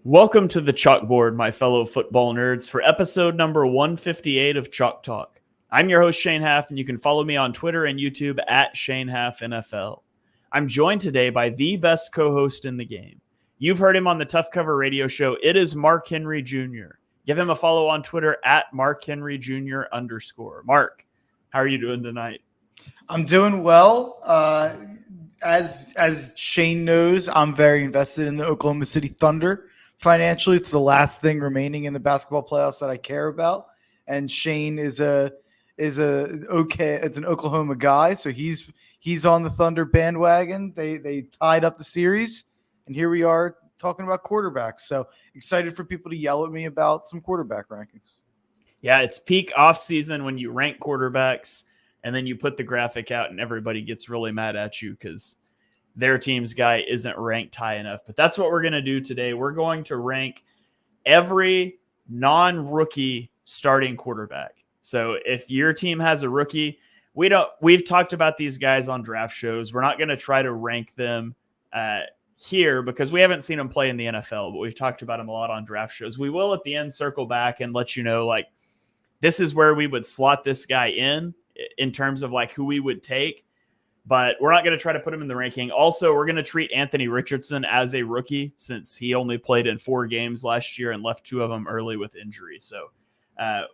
Welcome to the chalkboard, my fellow football nerds, for episode number 158 of Chalk Talk. I'm your host, Shane Haff, and you can follow me on Twitter and YouTube at Shane Haff NFL. I'm joined today by the best co-host in the game. You've heard him on the Tough Cover radio show. It is Mark Henry Jr. Give him a follow on Twitter at Mark Henry Jr. _. Mark, how are you doing tonight? I'm doing well. As Shane knows, I'm very invested in the Oklahoma City Thunder. Financially, it's the last thing remaining in the basketball playoffs that I care about. And Shane is an Oklahoma guy, so he's on the Thunder bandwagon. They tied up the series, and here we are talking about quarterbacks. So excited for people to yell at me about some quarterback rankings. Yeah, it's peak off season when you rank quarterbacks, and then you put the graphic out, and everybody gets really mad at you because their team's guy isn't ranked high enough. But that's what we're going to do today. We're going to rank every non-rookie starting quarterback. So if your team has a rookie, we've talked about these guys on draft shows. We're not going to try to rank them here because we haven't seen them play in the NFL, but we've talked about them a lot on draft shows. We will at the end circle back and let you know, like, this is where we would slot this guy in terms of like who we would take. But we're not going to try to put him in the ranking. Also, we're going to treat Anthony Richardson as a rookie since he only played in 4 games last year and left 2 of them early with injury. So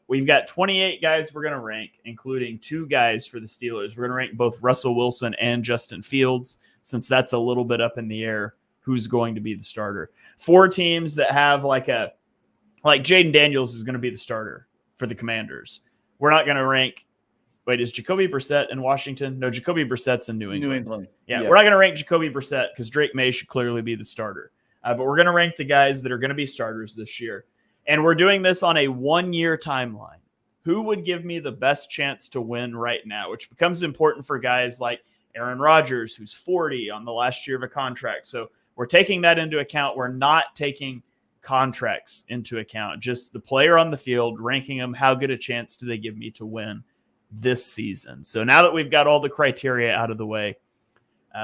we've got 28 guys we're going to rank, including 2 guys for the Steelers. We're going to rank both Russell Wilson and Justin Fields since that's a little bit up in the air who's going to be the starter. 4 teams that have like Jaden Daniels is going to be the starter for the Commanders. We're not going to rank. Wait, is Jacoby Brissett in Washington? No, Jacoby Brissett's in New England. Yeah, we're not going to rank Jacoby Brissett because Drake May should clearly be the starter. But we're going to rank the guys that are going to be starters this year. And we're doing this on a 1-year timeline. Who would give me the best chance to win right now? Which becomes important for guys like Aaron Rodgers, who's 40 on the last year of a contract. So we're taking that into account. We're not taking contracts into account. Just the player on the field, ranking them. How good a chance do they give me to win this season? So now that we've got all the criteria out of the way,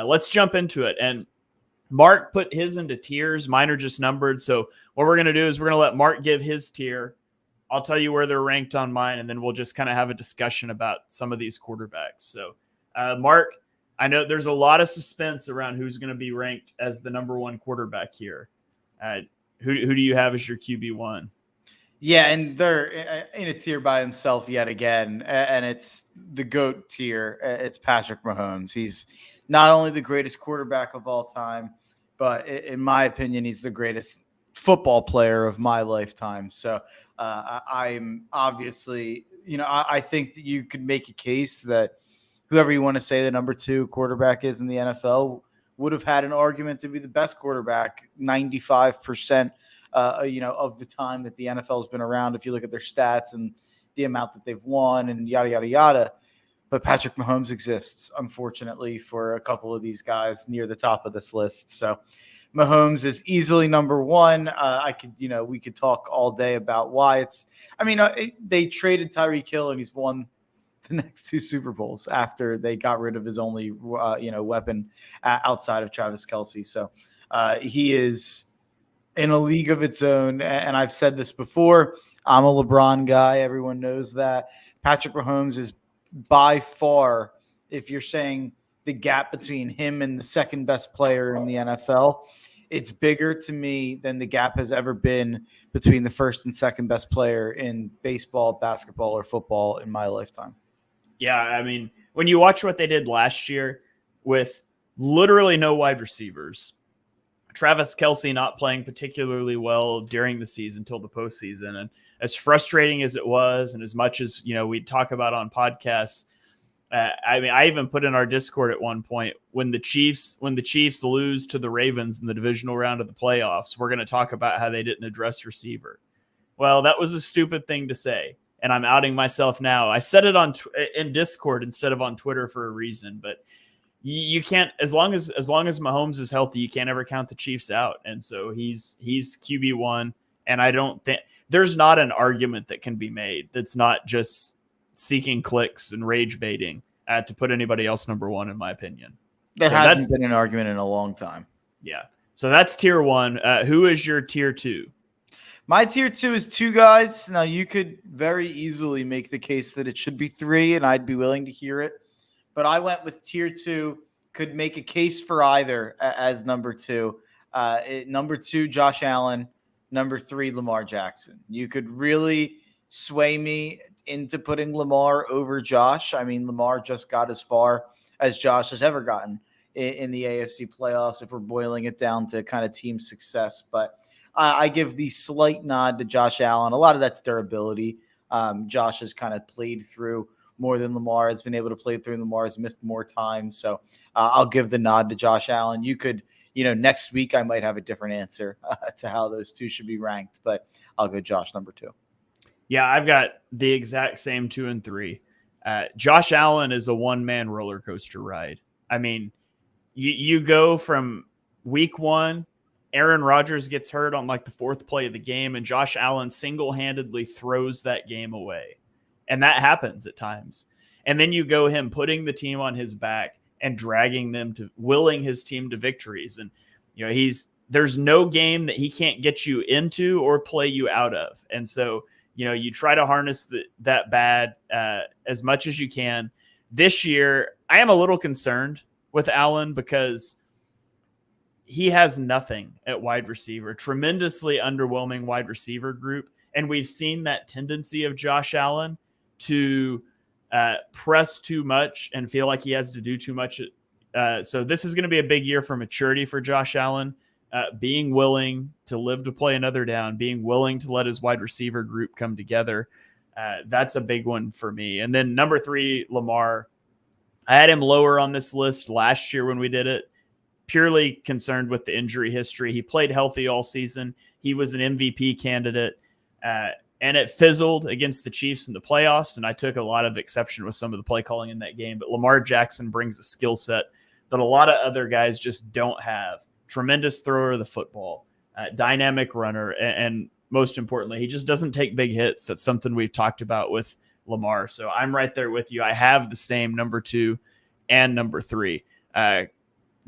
let's jump into it. And Mark put his into tiers. Mine are just numbered. So what we're going to do is we're going to let Mark give his tier. I'll tell you where they're ranked on mine, and then we'll just kind of have a discussion about some of these quarterbacks. So Mark, I know there's a lot of suspense around who's going to be ranked as the number 1 quarterback here. Who do you have as your QB1? Yeah, and they're in a tier by himself yet again, and it's the GOAT tier. It's Patrick Mahomes. He's not only the greatest quarterback of all time, but in my opinion, he's the greatest football player of my lifetime. So I'm obviously, I think that you could make a case that whoever you want to say the number 2 quarterback is in the NFL would have had an argument to be the best quarterback 95%. Of the time that the NFL has been around, if you look at their stats and the amount that they've won and yada, yada, yada. But Patrick Mahomes exists, unfortunately, for a couple of these guys near the top of this list. So Mahomes is easily number 1. We could talk all day about why they traded Tyreek Hill and he's won the next 2 Super Bowls after they got rid of his only, weapon outside of Travis Kelce. So he is in a league of its own. And I've said this before, I'm a LeBron guy. Everyone knows that. Patrick Mahomes is by far, if you're saying the gap between him and the second best player in the NFL, it's bigger to me than the gap has ever been between the first and second best player in baseball, basketball, or football in my lifetime. Yeah, I mean, when you watch what they did last year with literally no wide receivers, Travis Kelce not playing particularly well during the season until the postseason. And as frustrating as it was, and as much as, we talk about on podcasts, I even put in our Discord at one point, when the Chiefs lose to the Ravens in the divisional round of the playoffs, we're going to talk about how they didn't address receiver. Well, that was a stupid thing to say. And I'm outing myself now. I said it in Discord instead of on Twitter for a reason, but you can't, as long as Mahomes is healthy, you can't ever count the Chiefs out. And so he's QB1. And I don't think there's not an argument that can be made that's not just seeking clicks and rage baiting to put anybody else number 1, in my opinion. There hasn't been an argument in a long time. Yeah. So that's tier one. Who is your tier two? My tier two is two guys. Now, you could very easily make the case that it should be three, and I'd be willing to hear it. But I went with tier two, could make a case for either as number two. Number two, Josh Allen. Number three, Lamar Jackson. You could really sway me into putting Lamar over Josh. I mean, Lamar just got as far as Josh has ever gotten in the AFC playoffs, if we're boiling it down to kind of team success. But I give the slight nod to Josh Allen. A lot of that's durability. Josh has kind of played through more than Lamar has been able to play through. Lamar has missed more time. So I'll give the nod to Josh Allen. You could, next week I might have a different answer to how those two should be ranked, but I'll go Josh number two. Yeah, I've got the exact same 2 and 3. Josh Allen is a one-man roller coaster ride. I mean, you go from week one, Aaron Rodgers gets hurt on like the 4th play of the game, and Josh Allen single-handedly throws that game away. And that happens at times. And then you go him putting the team on his back and dragging them to willing his team to victories. And, there's no game that he can't get you into or play you out of. And so, you try to harness that bad as much as you can. This year, I am a little concerned with Allen because he has nothing at wide receiver, tremendously underwhelming wide receiver group. And we've seen that tendency of Josh Allen to press too much and feel like he has to do too much. So this is going to be a big year for maturity for Josh Allen, being willing to live to play another down, being willing to let his wide receiver group come together. That's a big one for me. And then number 3, Lamar. I had him lower on this list last year when we did it, purely concerned with the injury history. He played healthy all season. He was an MVP candidate, and it fizzled against the Chiefs in the playoffs, and I took a lot of exception with some of the play calling in that game. But Lamar Jackson brings a skill set that a lot of other guys just don't have. Tremendous thrower of the football, dynamic runner, and most importantly, he just doesn't take big hits. That's something we've talked about with Lamar. So I'm right there with you. I have the same number 2 and number 3.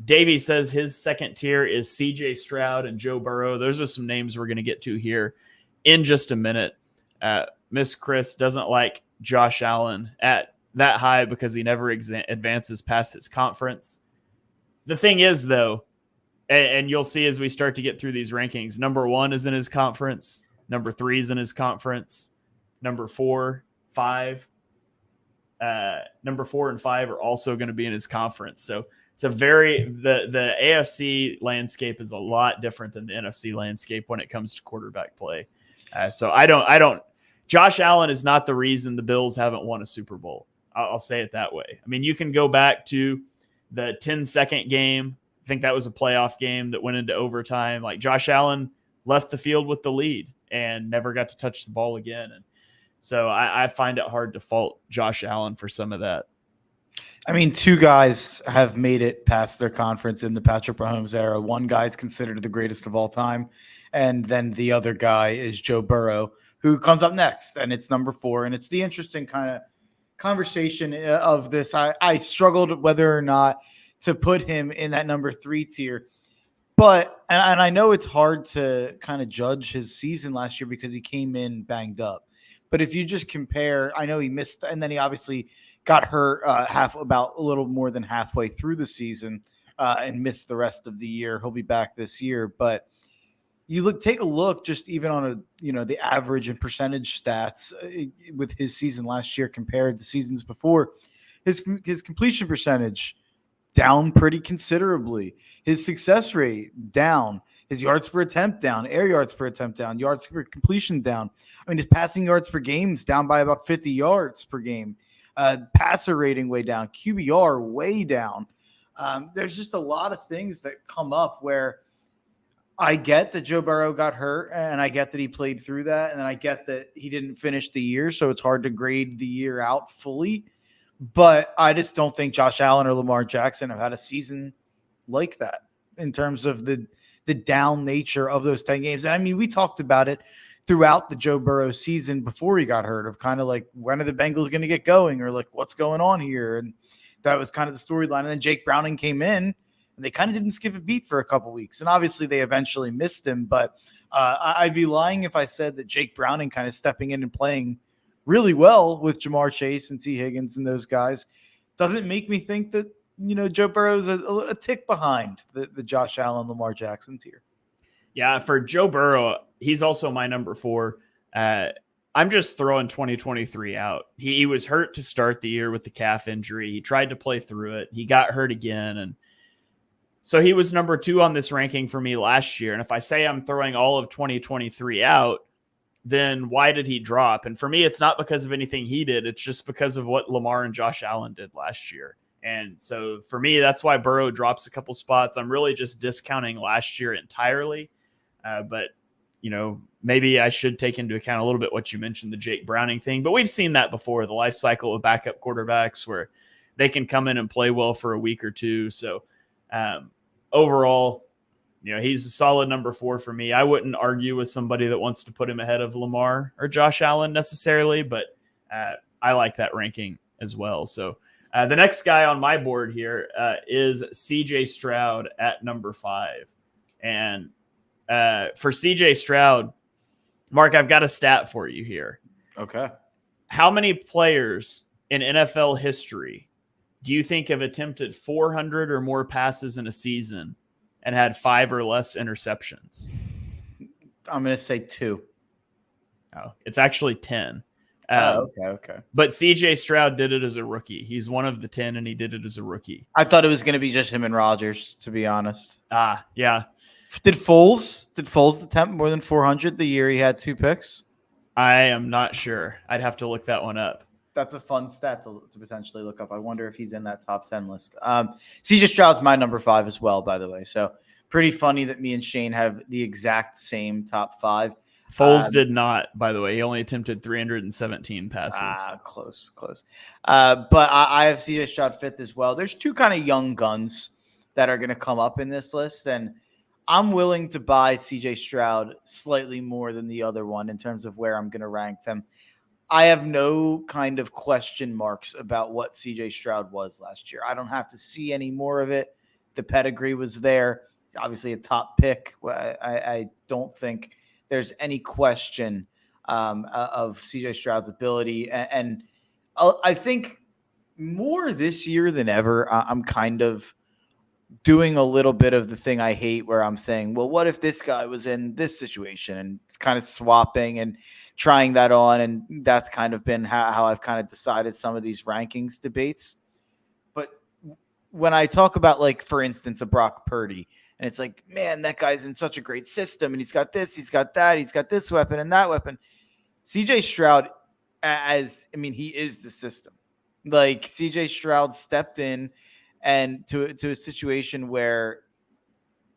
Davey says his second tier is CJ Stroud and Joe Burrow. Those are some names we're going to get to here in just a minute. Miss Chris doesn't like Josh Allen at that high because he never advances past his conference. The thing is, though, and you'll see as we start to get through these rankings, number 1 is in his conference. Number 3 is in his conference. Number 4, 5. Number 4 and 5 are also going to be in his conference. So it's the AFC landscape is a lot different than the NFC landscape when it comes to quarterback play. So I don't. Josh Allen is not the reason the Bills haven't won a Super Bowl. I'll say it that way. I mean, you can go back to the 10-second game. I think that was a playoff game that went into overtime. Like, Josh Allen left the field with the lead and never got to touch the ball again. And so I find it hard to fault Josh Allen for some of that. I mean, 2 guys have made it past their conference in the Patrick Mahomes era. One guy is considered the greatest of all time, and then the other guy is Joe Burrow, who comes up next, and it's number 4. And it's the interesting kind of conversation of this. I struggled whether or not to put him in that number 3 tier. But, and I know it's hard to kind of judge his season last year because he came in banged up. But if you just compare, I know he missed, and then he obviously got hurt about a little more than halfway through the season and missed the rest of the year. He'll be back this year. But take a look just even on the average and percentage stats with his season last year compared to seasons before. His completion percentage down pretty considerably. His success rate down. His yards per attempt down. Air yards per attempt down. Yards per completion down. I mean, his passing yards per game is down by about 50 yards per game. Passer rating way down. QBR way down. There's just a lot of things that come up where I get that Joe Burrow got hurt, and I get that he played through that, and then I get that he didn't finish the year, so it's hard to grade the year out fully. But I just don't think Josh Allen or Lamar Jackson have had a season like that in terms of the down nature of those 10 games. And I mean, we talked about it throughout the Joe Burrow season before he got hurt of kind of like, when are the Bengals going to get going, or like, what's going on here? And that was kind of the storyline. And then Jake Browning came in, and They kind of didn't skip a beat for a couple weeks. And obviously they eventually missed him. But I'd be lying if I said that Jake Browning kind of stepping in and playing really well with Jamar Chase and T. Higgins and those guys doesn't make me think that, Joe Burrow's a tick behind the Josh Allen, Lamar Jackson tier. Yeah, for Joe Burrow, he's also my number 4. I'm just throwing 2023 out. He was hurt to start the year with the calf injury. He tried to play through it. He got hurt again. And so he was number 2 on this ranking for me last year. And if I say I'm throwing all of 2023 out, then why did he drop? And for me, it's not because of anything he did. It's just because of what Lamar and Josh Allen did last year. And so for me, that's why Burrow drops a couple spots. I'm really just discounting last year entirely. But, maybe I should take into account a little bit what you mentioned, the Jake Browning thing. But we've seen that before, the life cycle of backup quarterbacks where they can come in and play well for a week or two. So overall, he's a solid number 4 for me. I wouldn't argue with somebody that wants to put him ahead of Lamar or Josh Allen necessarily, but I like that ranking as well. So the next guy on my board here is CJ Stroud at number 5. And for CJ Stroud, Mark, I've got a stat for you here. Okay. How many players in NFL history do you think have attempted 400 or more passes in a season and had 5 or less interceptions? I'm going to say 2. Oh, it's actually 10. Okay. But CJ Stroud did it as a rookie. He's one of the 10, and he did it as a rookie. I thought it was going to be just him and Rodgers, to be honest. Yeah. Did Foles attempt more than 400 the year he had 2 picks? I am not sure. I'd have to look that one up. That's a fun stat to potentially look up. I wonder if he's in that top 10 list. CJ Stroud's my number 5 as well, by the way. So pretty funny that me and Shane have the exact same top 5. Foles did not, by the way. He only attempted 317 passes. Close. But I have CJ Stroud 5th as well. There's 2 kind of young guns that are going to come up in this list, and I'm willing to buy CJ Stroud slightly more than the other one in terms of where I'm going to rank them. I have no kind of question marks about what CJ Stroud was last year. I don't have to see any more of it. The pedigree was there. Obviously a top pick. I don't think there's any question of CJ Stroud's ability. And I think more this year than ever, I'm kind of doing a little bit of the thing I hate where I'm saying, well, what if this guy was in this situation, and it's kind of swapping and trying that on. And that's kind of been how I've kind of decided some of these rankings debates. But when I talk about, like, for instance, a Brock Purdy, and it's like, man, that guy's in such a great system, and he's got this, he's got that, he's got this weapon and that weapon. CJ Stroud, he is the system. Like, CJ Stroud stepped in and to a situation where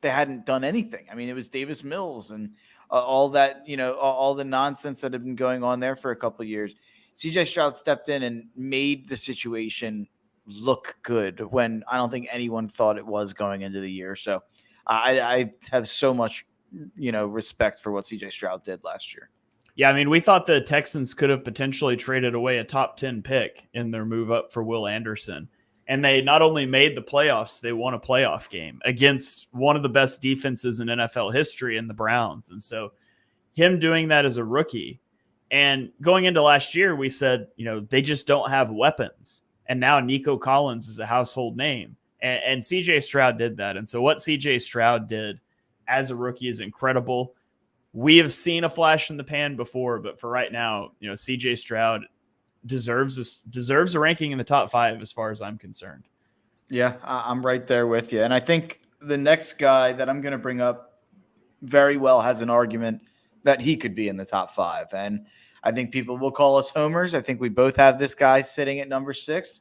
they hadn't done anything. I mean, it was Davis Mills and all that, all the nonsense that had been going on there for a couple of years. CJ Stroud stepped in and made the situation look good when I don't think anyone thought it was going into the year. So I have so much, respect for what CJ Stroud did last year. Yeah, I mean, we thought the Texans could have potentially traded away a top 10 pick in their move up for Will Anderson. And they not only made the playoffs, they won a playoff game against one of the best defenses in NFL history in the Browns. And so him doing that as a rookie, and going into last year, we said, they just don't have weapons. And now Nico Collins is a household name. And CJ Stroud did that. And so what CJ Stroud did as a rookie is incredible. We have seen a flash in the pan before, but for right now, CJ Stroud deserves a ranking in the top 5 as far as I'm concerned. Yeah, I'm right there with you. And I think the next guy that I'm going to bring up very well has an argument that he could be in the top 5. And I think people will call us homers. I think we both have this guy sitting at number 6.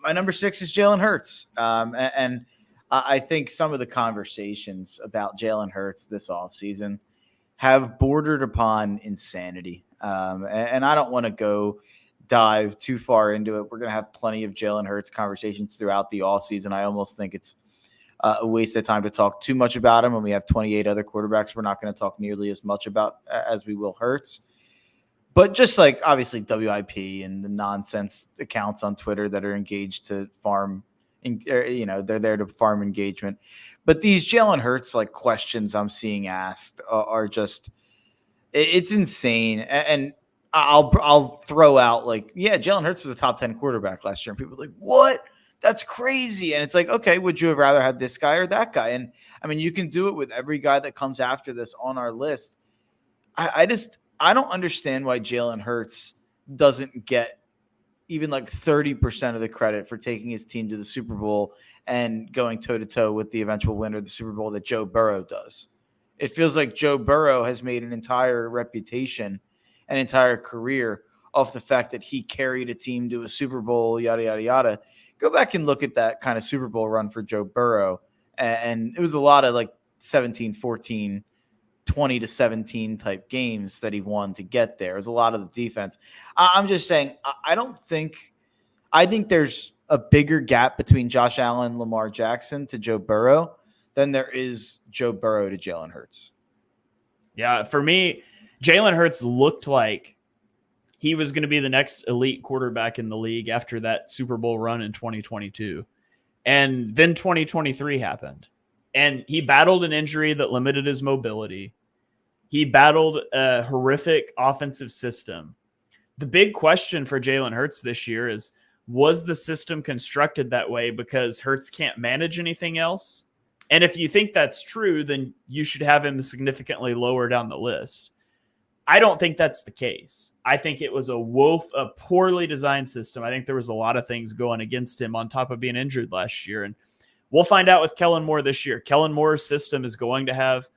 My number 6 is Jalen Hurts. And I think some of the conversations about Jalen Hurts this offseason have bordered upon insanity. And I don't want to dive too far into it. We're going to have plenty of Jalen Hurts conversations throughout the offseason. I almost think it's a waste of time to talk too much about him when we have 28 other quarterbacks we're not going to talk nearly as much about as we will Hurts. But just like obviously WIP and the nonsense accounts on Twitter that are engaged to farm they're there to farm engagement. But these Jalen Hurts like questions I'm seeing asked are just, it's insane. And I'll throw out like, yeah, Jalen Hurts was a top 10 quarterback last year. And people are like, what? That's crazy. And it's like, okay, would you have rather had this guy or that guy? And I mean, you can do it with every guy that comes after this on our list. I don't understand why Jalen Hurts doesn't get even like 30% of the credit for taking his team to the Super Bowl and going toe-to-toe with the eventual winner of the Super Bowl that Joe Burrow does. It feels like Joe Burrow has made an entire reputation, an entire career off the fact that he carried a team to a Super Bowl, yada, yada, yada. Go back and look at that kind of Super Bowl run for Joe Burrow. And it was a lot of like 17-14, 20-17 type games that he won to get there. It was a lot of the defense. I'm just saying, I think there's a bigger gap between Josh Allen, Lamar Jackson to Joe Burrow than there is Joe Burrow to Jalen Hurts. Yeah, for me, Jalen Hurts looked like he was going to be the next elite quarterback in the league after that Super Bowl run in 2022. And then 2023 happened. And he battled an injury that limited his mobility. He battled a horrific offensive system. The big question for Jalen Hurts this year is, was the system constructed that way because Hurts can't manage anything else? And if you think that's true, then you should have him significantly lower down the list. I don't think that's the case. I think it was a poorly designed system. I think there was a lot of things going against him on top of being injured last year. And we'll find out with Kellen Moore this year. Kellen Moore's system is going to have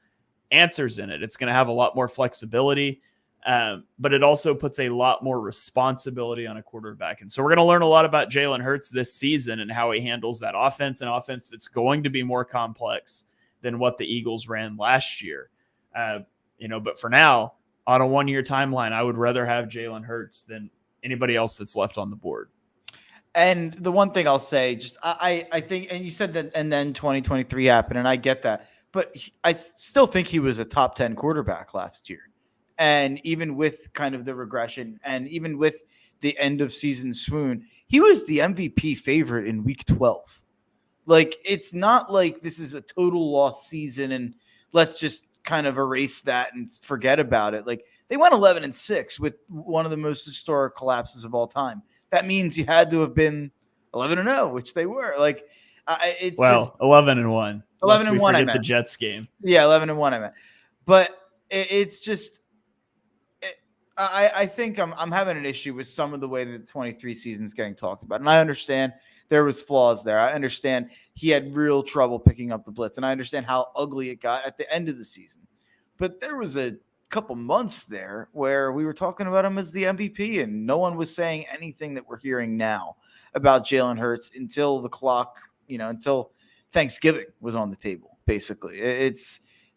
answers in it. It's going to have a lot more flexibility, but it also puts a lot more responsibility on a quarterback. And so we're going to learn a lot about Jalen Hurts this season and how he handles that offense, an offense that's going to be more complex than what the Eagles ran last year. But for now, on a one-year timeline, I would rather have Jalen Hurts than anybody else that's left on the board. And the one thing I'll say, just I think, and you said that, and then 2023 happened, and I get that, but I still think he was a top 10 quarterback last year. And even with kind of the regression, and even with the end of season swoon, he was the MVP favorite in week 12. Like, it's not like this is a total lost season and let's just kind of erase that and forget about it. Like, they went 11-6 with one of the most historic collapses of all time. That means you had to have been 11-0, which they were. Like, it's 11-1. 11-1. I meant the Jets game. Yeah, 11-1. I meant, but it's just. I think I'm having an issue with some of the way that the 23 season is getting talked about, and I understand there was flaws there. I understand he had real trouble picking up the blitz, and I understand how ugly it got at the end of the season. But there was a couple months there where we were talking about him as the MVP, and no one was saying anything that we're hearing now about Jalen Hurts until the clock, until Thanksgiving was on the table. Basically,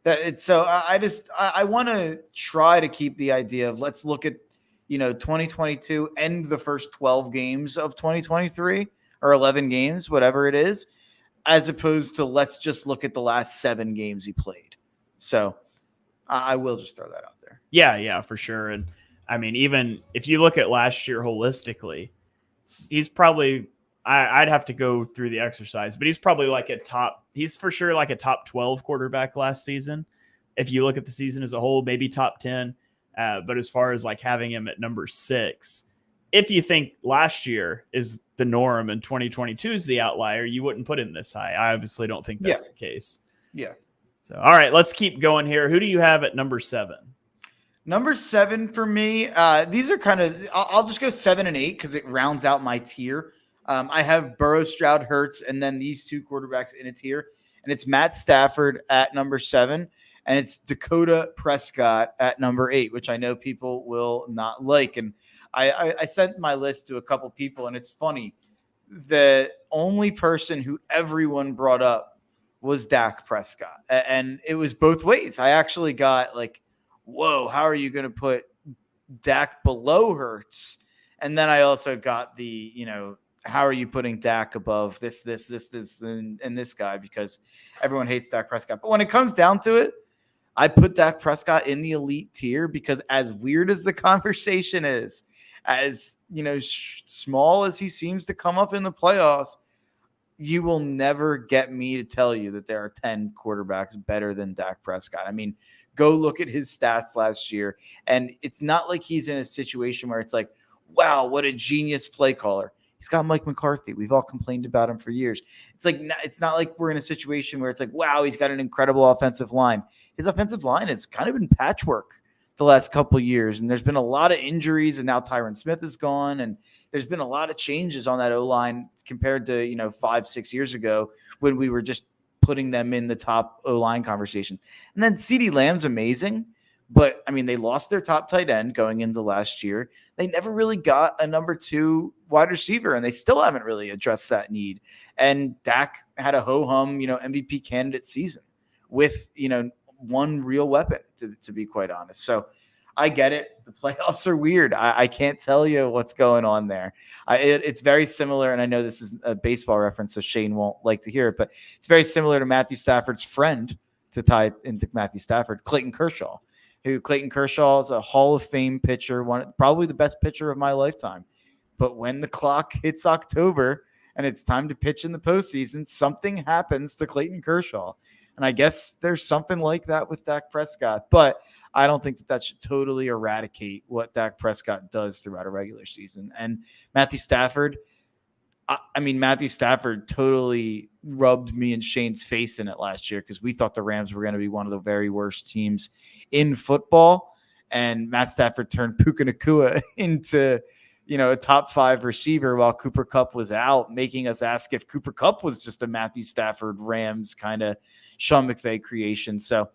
I want to try to keep the idea of, let's look at 2022 and the first 12 games of 2023 or 11 games, whatever it is, as opposed to let's just look at the last 7 games he played. So I will just throw that out there. Yeah, for sure. And I mean, even if you look at last year holistically, he's probably, I'd have to go through the exercise, but he's probably he's for sure like a top 12 quarterback last season. If you look at the season as a whole, maybe top 10. But as far as like having him at number 6, if you think last year is the norm and 2022 is the outlier, you wouldn't put him this high. I obviously don't think that's the case. Yeah. So, all right, let's keep going here. Who do you have at number 7? Number 7 for me, these are kind of, I'll just go 7 and 8 because it rounds out my tier. I have Burrow, Stroud, Hurts, and then these 2 quarterbacks in a tier. And it's Matt Stafford at number 7, and it's Dakota Prescott at number 8, which I know people will not like. And I sent my list to a couple people, and it's funny. The only person who everyone brought up was Dak Prescott. And it was both ways. I actually got like, whoa, how are you going to put Dak below Hurts? And then I also got the, how are you putting Dak above this, and this guy? Because everyone hates Dak Prescott. But when it comes down to it, I put Dak Prescott in the elite tier because as weird as the conversation is, as, small as he seems to come up in the playoffs, you will never get me to tell you that there are 10 quarterbacks better than Dak Prescott. I mean, go look at his stats last year, and it's not like he's in a situation where it's like, wow, what a genius play caller. He's got Mike McCarthy. We've all complained about him for years. It's not like we're in a situation where it's like, wow, he's got an incredible offensive line. His offensive line has kind of been patchwork the last couple of years, and there's been a lot of injuries, and now Tyron Smith is gone, and there's been a lot of changes on that O-line compared to 5-6 years ago when we were just putting them in the top O-line conversation. And then CeeDee Lamb's amazing, but I mean, they lost their top tight end going into last year. They never really got a number 2 wide receiver, and they still haven't really addressed that need. And Dak had a ho-hum, MVP candidate season with, one real weapon, to be quite honest. So I get it. The playoffs are weird. I can't tell you what's going on there. It's very similar, and I know this is a baseball reference, so Shane won't like to hear it, but it's very similar to Matthew Stafford's friend, to tie it into Matthew Stafford, Clayton Kershaw. Clayton Kershaw is a Hall of Fame pitcher, probably the best pitcher of my lifetime. But when the clock hits October and it's time to pitch in the postseason, something happens to Clayton Kershaw. And I guess there's something like that with Dak Prescott. But I don't think that should totally eradicate what Dak Prescott does throughout a regular season. And Matthew Stafford, Matthew Stafford totally rubbed me and Shane's face in it last year because we thought the Rams were going to be one of the very worst teams in football. And Matt Stafford turned Puka Nacua into, a top 5 receiver while Cooper Kupp was out, making us ask if Cooper Kupp was just a Matthew Stafford Rams kind of Sean McVay creation. So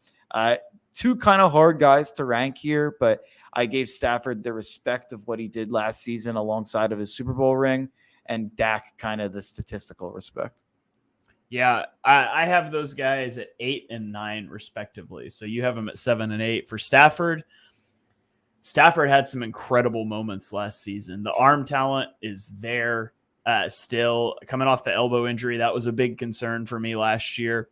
2 kind of hard guys to rank here, but I gave Stafford the respect of what he did last season alongside of his Super Bowl ring, and Dak kind of the statistical respect. Yeah, I have those guys at 8 and 9 respectively. So you have them at 7 and 8 for Stafford. Stafford had some incredible moments last season. The arm talent is there still. Coming off the elbow injury, that was a big concern for me last year.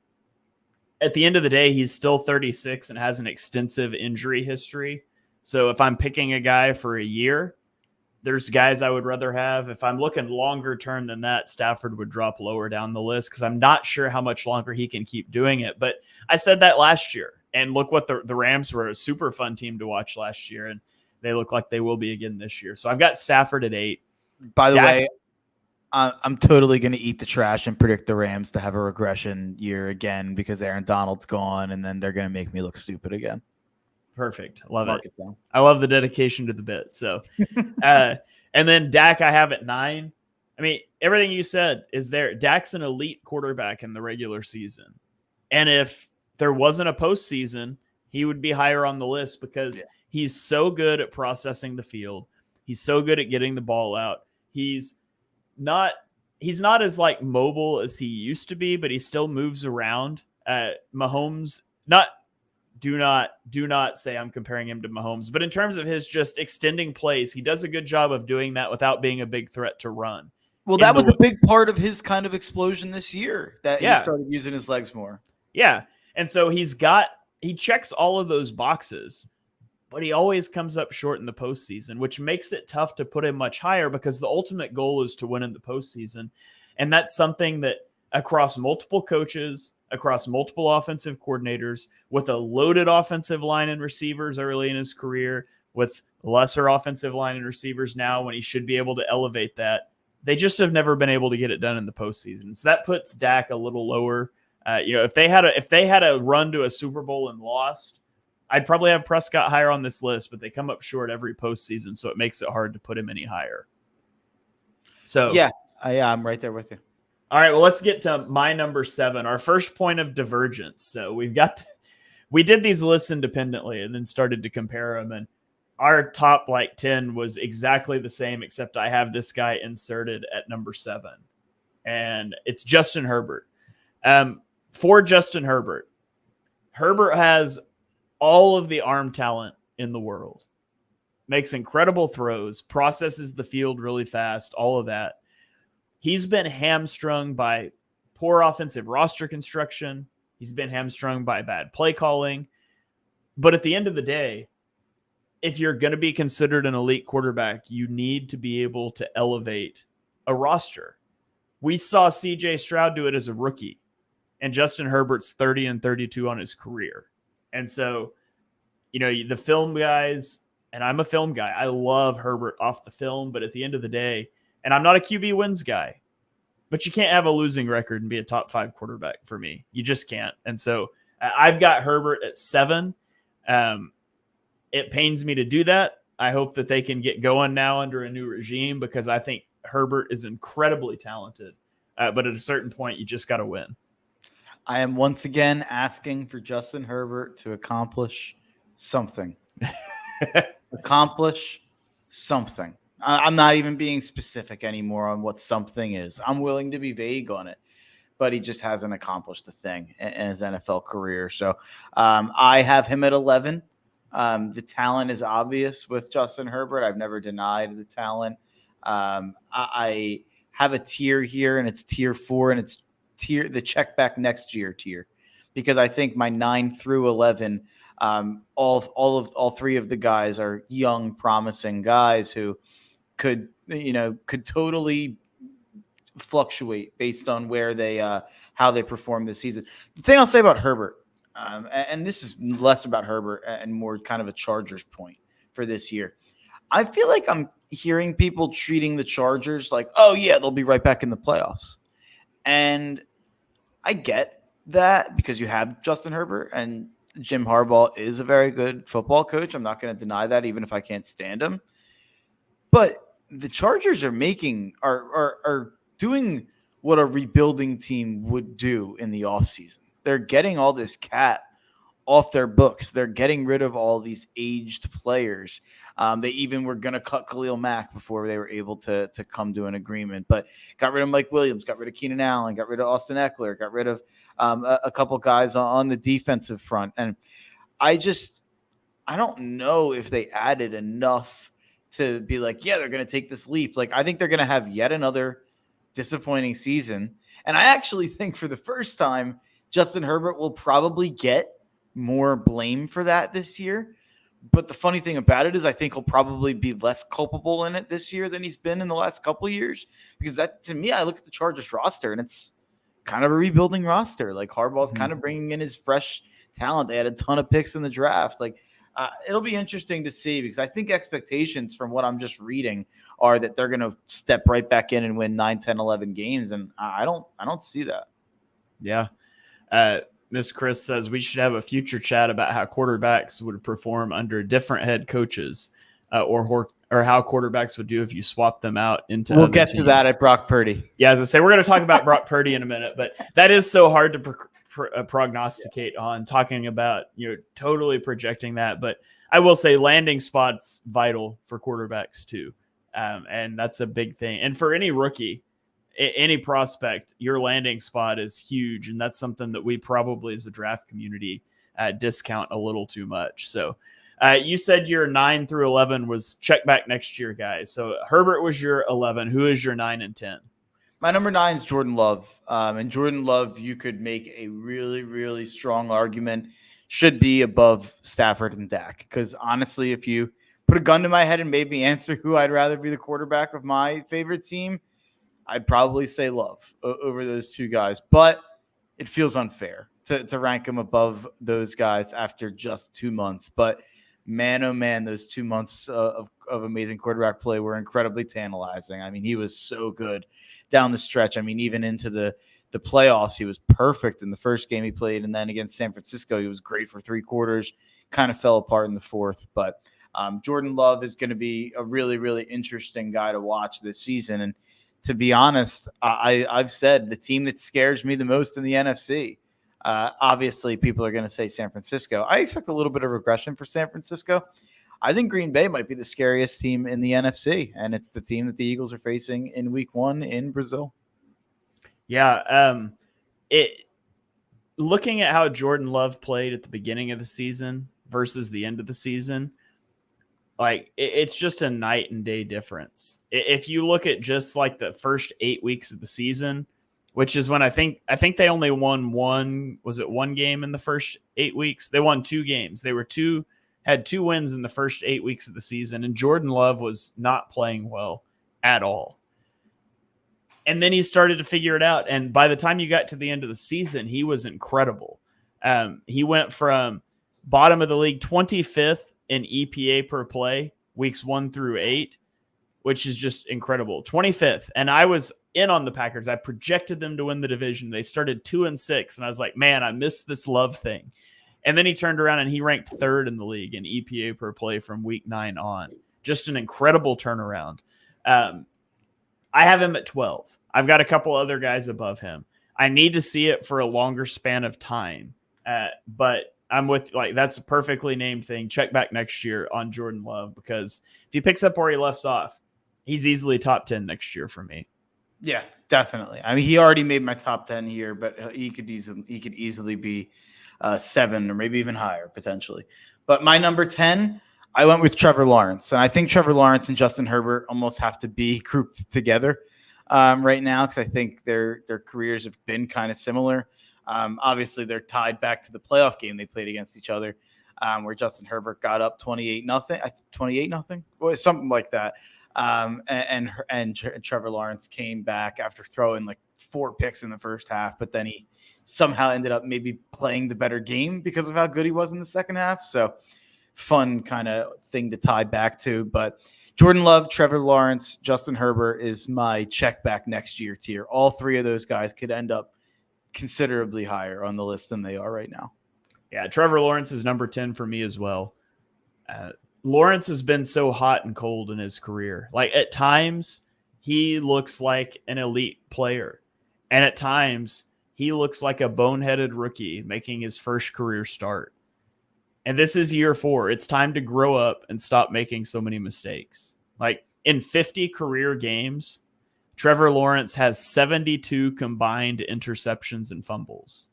At the end of the day, he's still 36 and has an extensive injury history. So if I'm picking a guy for a year, there's guys I would rather have. If I'm looking longer term than that, Stafford would drop lower down the list because I'm not sure how much longer he can keep doing it. But I said that last year. And look what the Rams were, a super fun team to watch last year. And they look like they will be again this year. So I've got Stafford at 8. By the way, I'm totally going to eat the trash and predict the Rams to have a regression year again because Aaron Donald's gone, and then they're going to make me look stupid again. Perfect. Love it. I love the dedication to the bit. So, and then Dak I have at 9. I mean, everything you said is there. Dak's an elite quarterback in the regular season. And if there wasn't a postseason, he would be higher on the list because he's so good at processing the field. He's so good at getting the ball out. He's not as like mobile as he used to be, but he still moves around. Mahomes, do not say I'm comparing him to Mahomes, but in terms of his just extending plays, he does a good job of doing that without being a big threat to run. Well, that was a big part of his kind of explosion this year that he started using his legs more. Yeah. And so he checks all of those boxes, but he always comes up short in the postseason, which makes it tough to put him much higher because the ultimate goal is to win in the postseason. And that's something that across multiple coaches, across multiple offensive coordinators, with a loaded offensive line and receivers early in his career, with lesser offensive line and receivers now when he should be able to elevate that, they just have never been able to get it done in the postseason. So that puts Dak a little lower. If they had a run to a Super Bowl and lost, I'd probably have Prescott higher on this list, but they come up short every postseason, so it makes it hard to put him any higher. So I'm right there with you. All right, well, let's get to my number 7, our first point of divergence. So we did these lists independently and then started to compare them, and our top 10 was exactly the same, except I have this guy inserted at number 7, and it's Justin Herbert. For Justin Herbert has all of the arm talent in the world, makes incredible throws, processes the field really fast, all of that. He's been hamstrung by poor offensive roster construction. He's been hamstrung by bad play calling. But at the end of the day, if you're going to be considered an elite quarterback, you need to be able to elevate a roster. We saw CJ Stroud do it as a rookie, and Justin Herbert's 30-32 on his career. And so, the film guys, and I'm a film guy, I love Herbert off the film, but at the end of the day, and I'm not a QB wins guy, but you can't have a losing record and be a top 5 quarterback for me. You just can't. And so I've got Herbert at 7. It pains me to do that. I hope that they can get going now under a new regime, because I think Herbert is incredibly talented. But at a certain point, you just got to win. I am once again asking for Justin Herbert to accomplish something. Accomplish something. I'm not even being specific anymore on what something is. I'm willing to be vague on it, but he just hasn't accomplished a thing in his NFL career. So I have him at 11. The talent is obvious with Justin Herbert. I've never denied the talent. I have a tier here, and it's tier 4, and it's the check back next year tier, because I think my 9 through 11, all 3 of the guys are young, promising guys who could totally fluctuate based on where they how they perform this season. The thing I'll say about Herbert, and this is less about Herbert and more kind of a Chargers point for this year. I feel like I'm hearing people treating the Chargers like, oh yeah, they'll be right back in the playoffs. And I get that, because you have Justin Herbert, and Jim Harbaugh is a very good football coach. I'm not going to deny that, even if I can't stand him. But the Chargers are doing what a rebuilding team would do in the offseason. They're getting all this cap off their books. They're getting rid of all these aged players. They even were going to cut Khalil Mack before they were able to come to an agreement, but got rid of Mike Williams, got rid of Keenan Allen, got rid of Austin Eckler, got rid of a couple guys on the defensive front. And I don't know if they added enough to be like, yeah, they're going to take this leap. Like, I think they're going to have yet another disappointing season. And I actually think for the first time, Justin Herbert will probably get more blame for that this year. But the funny thing about it is I think he'll probably be less culpable in it this year than he's been in the last couple of years. Because that, to me, I look at the Chargers roster and it's kind of a rebuilding roster. Like, Harbaugh's kind of bringing in his fresh talent. They had a ton of picks in the draft. Like, it'll be interesting to see, because I think expectations from what I'm just reading are that they're going to step right back in and win 9, 10, 11 games. And I don't see that. Yeah. Miss Chris says we should have a future chat about how quarterbacks would perform under different head coaches, or how quarterbacks would do if you swap them out into. We'll get to that at Brock Purdy. Yeah, as I say, we're going to talk about Brock Purdy in a minute, but that is so hard to prognosticate on, talking about, totally projecting that. But I will say landing spots vital for quarterbacks too. And that's a big thing. And for any rookie, any prospect, your landing spot is huge. And that's something that we probably as a draft community discount a little too much. So you said your 9 through 11 was check back next year, guys. So Herbert was your 11. Who is your 9 and 10? My number 9 is Jordan Love. And Jordan Love, you could make a really, really strong argument, should be above Stafford and Dak. Because honestly, if you put a gun to my head and made me answer who I'd rather be the quarterback of my favorite team, I'd probably say Love over those two guys. But it feels unfair to rank him above those guys after just 2 months. But man, oh man, those 2 months of amazing quarterback play were incredibly tantalizing. I mean, he was so good down the stretch. I mean, even into the playoffs, he was perfect in the first game he played. And then against San Francisco, he was great for 3 quarters, kind of fell apart in the fourth. But Jordan Love is going to be a really, really interesting guy to watch this season. And to be honest, I've said the team that scares me the most in the NFC. Obviously, people are going to say San Francisco. I expect a little bit of regression for San Francisco. I think Green Bay might be the scariest team in the NFC, and it's the team that the Eagles are facing in Week 1 in Brazil. Yeah, looking at how Jordan Love played at the beginning of the season versus the end of the season, like it's just a night and day difference. If you look at just like the first 8 weeks of the season, which is when I think they only won one game in the first 8 weeks? They won 2 games. They had 2 wins in the first 8 weeks of the season, and Jordan Love was not playing well at all. And then he started to figure it out. And by the time you got to the end of the season, he was incredible. He went from bottom of the league, 25th in EPA per play, weeks 1 through 8, which is just incredible. 25th. And I was in on the Packers. I projected them to win the division. They started 2-6. And I was like, man, I missed this Love thing. And then he turned around and he ranked 3rd in the league in EPA per play from week 9 on. Just an incredible turnaround. I have him at 12. I've got a couple other guys above him. I need to see it for a longer span of time. But I'm with, like, that's a perfectly named thing. Check back next year on Jordan Love, because if he picks up where he left off, he's easily top 10 next year for me. Yeah, definitely. I mean, he already made my top 10 here, but he could easily be 7 or maybe even higher potentially. But my number 10, I went with Trevor Lawrence, and I think Trevor Lawrence and Justin Herbert almost have to be grouped together right now, because I think their careers have been kind of similar. Obviously, they're tied back to the playoff game they played against each other, where Justin Herbert got up 28-0, something like that. And Trevor Lawrence came back after throwing like 4 picks in the first half, but then he somehow ended up maybe playing the better game because of how good he was in the second half. So fun kind of thing to tie back to. But Jordan Love, Trevor Lawrence, Justin Herbert is my check back next year tier. All 3 of those guys could end up considerably higher on the list than they are right now. Yeah, Trevor Lawrence is number 10 for me as well. Lawrence has been so hot and cold in his career. Like, at times, he looks like an elite player. And at times, he looks like a boneheaded rookie making his first career start. And this is year 4. It's time to grow up and stop making so many mistakes. Like, in 50 career games, Trevor Lawrence has 72 combined interceptions and fumbles.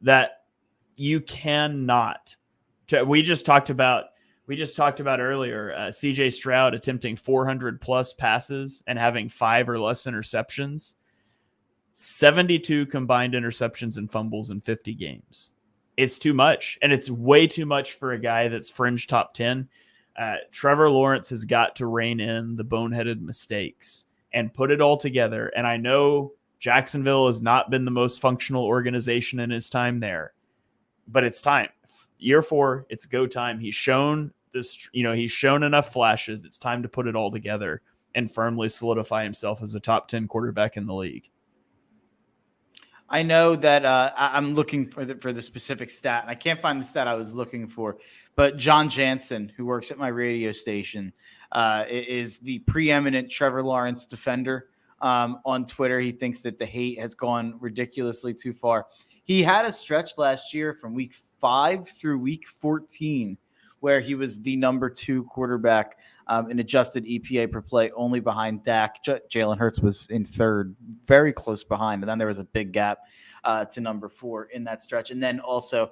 That you cannot. We just talked about earlier, CJ Stroud attempting 400 plus passes and having 5 or less interceptions. 72 combined interceptions and fumbles in 50 games. It's too much, and it's way too much for a guy that's fringe top 10. Trevor Lawrence has got to rein in the boneheaded mistakes and put it all together. And I know Jacksonville has not been the most functional organization in his time there, but it's time. Year 4, it's go time. He's shown this, he's shown enough flashes. It's time to put it all together and firmly solidify himself as a top 10 quarterback in the league. I know that I'm looking for the specific stat, and I can't find the stat I was looking for, but John Jansen, who works at my radio station, is the preeminent Trevor Lawrence defender on Twitter. He thinks that the hate has gone ridiculously too far. He had a stretch last year from week 5 through week 14 where he was the number 2 quarterback in adjusted EPA per play, only behind Dak. Jalen Hurts was in 3rd, very close behind. And then there was a big gap to number 4 in that stretch. And then also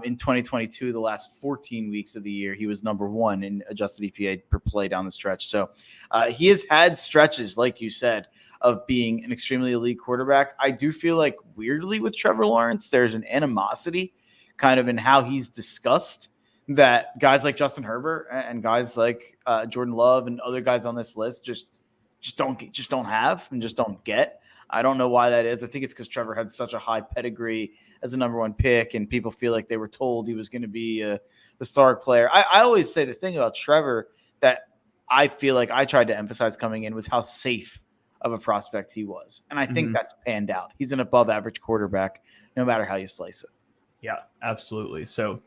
in 2022, the last 14 weeks of the year, he was number 1 in adjusted EPA per play down the stretch. So he has had stretches, like you said, of being an extremely elite quarterback. I do feel like, weirdly, with Trevor Lawrence, there's an animosity kind of in how he's discussed that guys like Justin Herbert and guys like Jordan Love and other guys on this list just don't have and just don't get. I don't know why that is. I think it's because Trevor had such a high pedigree as a number 1 pick, and people feel like they were told he was going to be a historic player. I always say the thing about Trevor that I feel like I tried to emphasize coming in was how safe of a prospect he was. And I think that's panned out. He's an above average quarterback, no matter how you slice it. Yeah, absolutely. So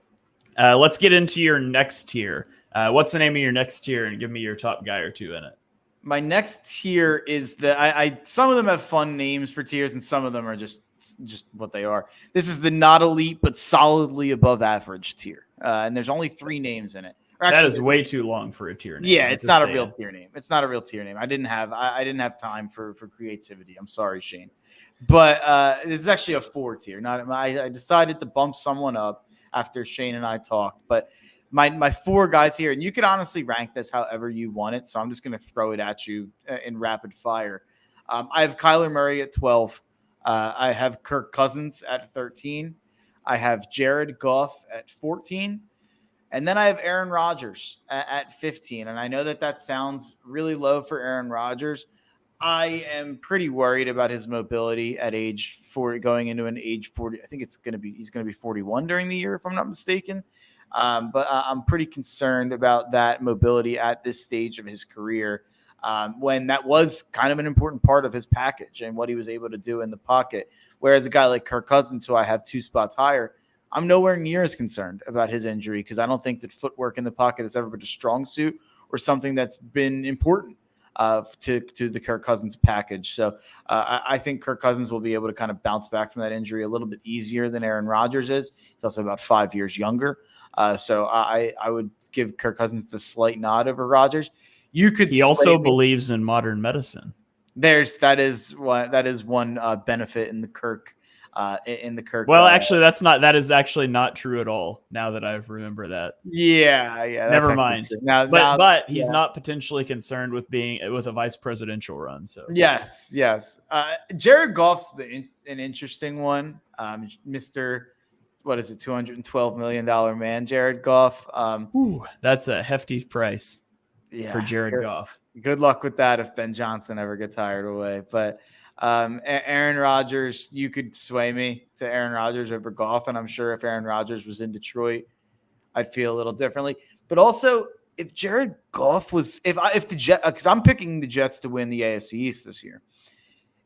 let's get into your next tier. What's the name of your next tier, and give me your top guy or 2 in it. My next tier is some of them have fun names for tiers, and some of them are just what they are. This is the not elite, but solidly above average tier. And there's only 3 names in it. Actually, that is way too long for a tier name. Yeah, it's not a real tier name. It's not a real tier name. I didn't have time for creativity. I'm sorry, Shane. But this is actually a 4 tier. I decided to bump someone up after Shane and I talked. But my 4 guys here, and you can honestly rank this however you want it. So I'm just going to throw it at you in rapid fire. I have Kyler Murray at 12. I have Kirk Cousins at 13. I have Jared Goff at 14. And then I have Aaron Rodgers at 15. And I know that sounds really low for Aaron Rodgers. I am pretty worried about his mobility at age 40, going into an age 40. I think he's going to be 41 during the year, if I'm not mistaken. But I'm pretty concerned about that mobility at this stage of his career, when that was kind of an important part of his package and what he was able to do in the pocket. Whereas a guy like Kirk Cousins, who I have 2 spots higher, I'm nowhere near as concerned about his injury, because I don't think that footwork in the pocket has ever been a strong suit or something that's been important to the Kirk Cousins package. So I think Kirk Cousins will be able to kind of bounce back from that injury a little bit easier than Aaron Rodgers is. He's also about 5 years younger. So I would give Kirk Cousins the slight nod over Rodgers. He also believes in modern medicine. That is one benefit in the Kirk. Well, actually, that is actually not true at all. Now that I remember that. Yeah. Never mind. But he's not potentially concerned with with a vice presidential run. So yes. Jared Goff's an interesting one. Mr. What is it? $212 million man, Jared Goff. That's a hefty price for Jared Goff. Good luck with that if Ben Johnson ever gets hired away. But Aaron Rodgers, you could sway me to Aaron Rodgers over Goff, and I'm sure if Aaron Rodgers was in Detroit, I'd feel a little differently. But also, if Jared Goff was, if the Jets, because I'm picking the Jets to win the AFC East this year.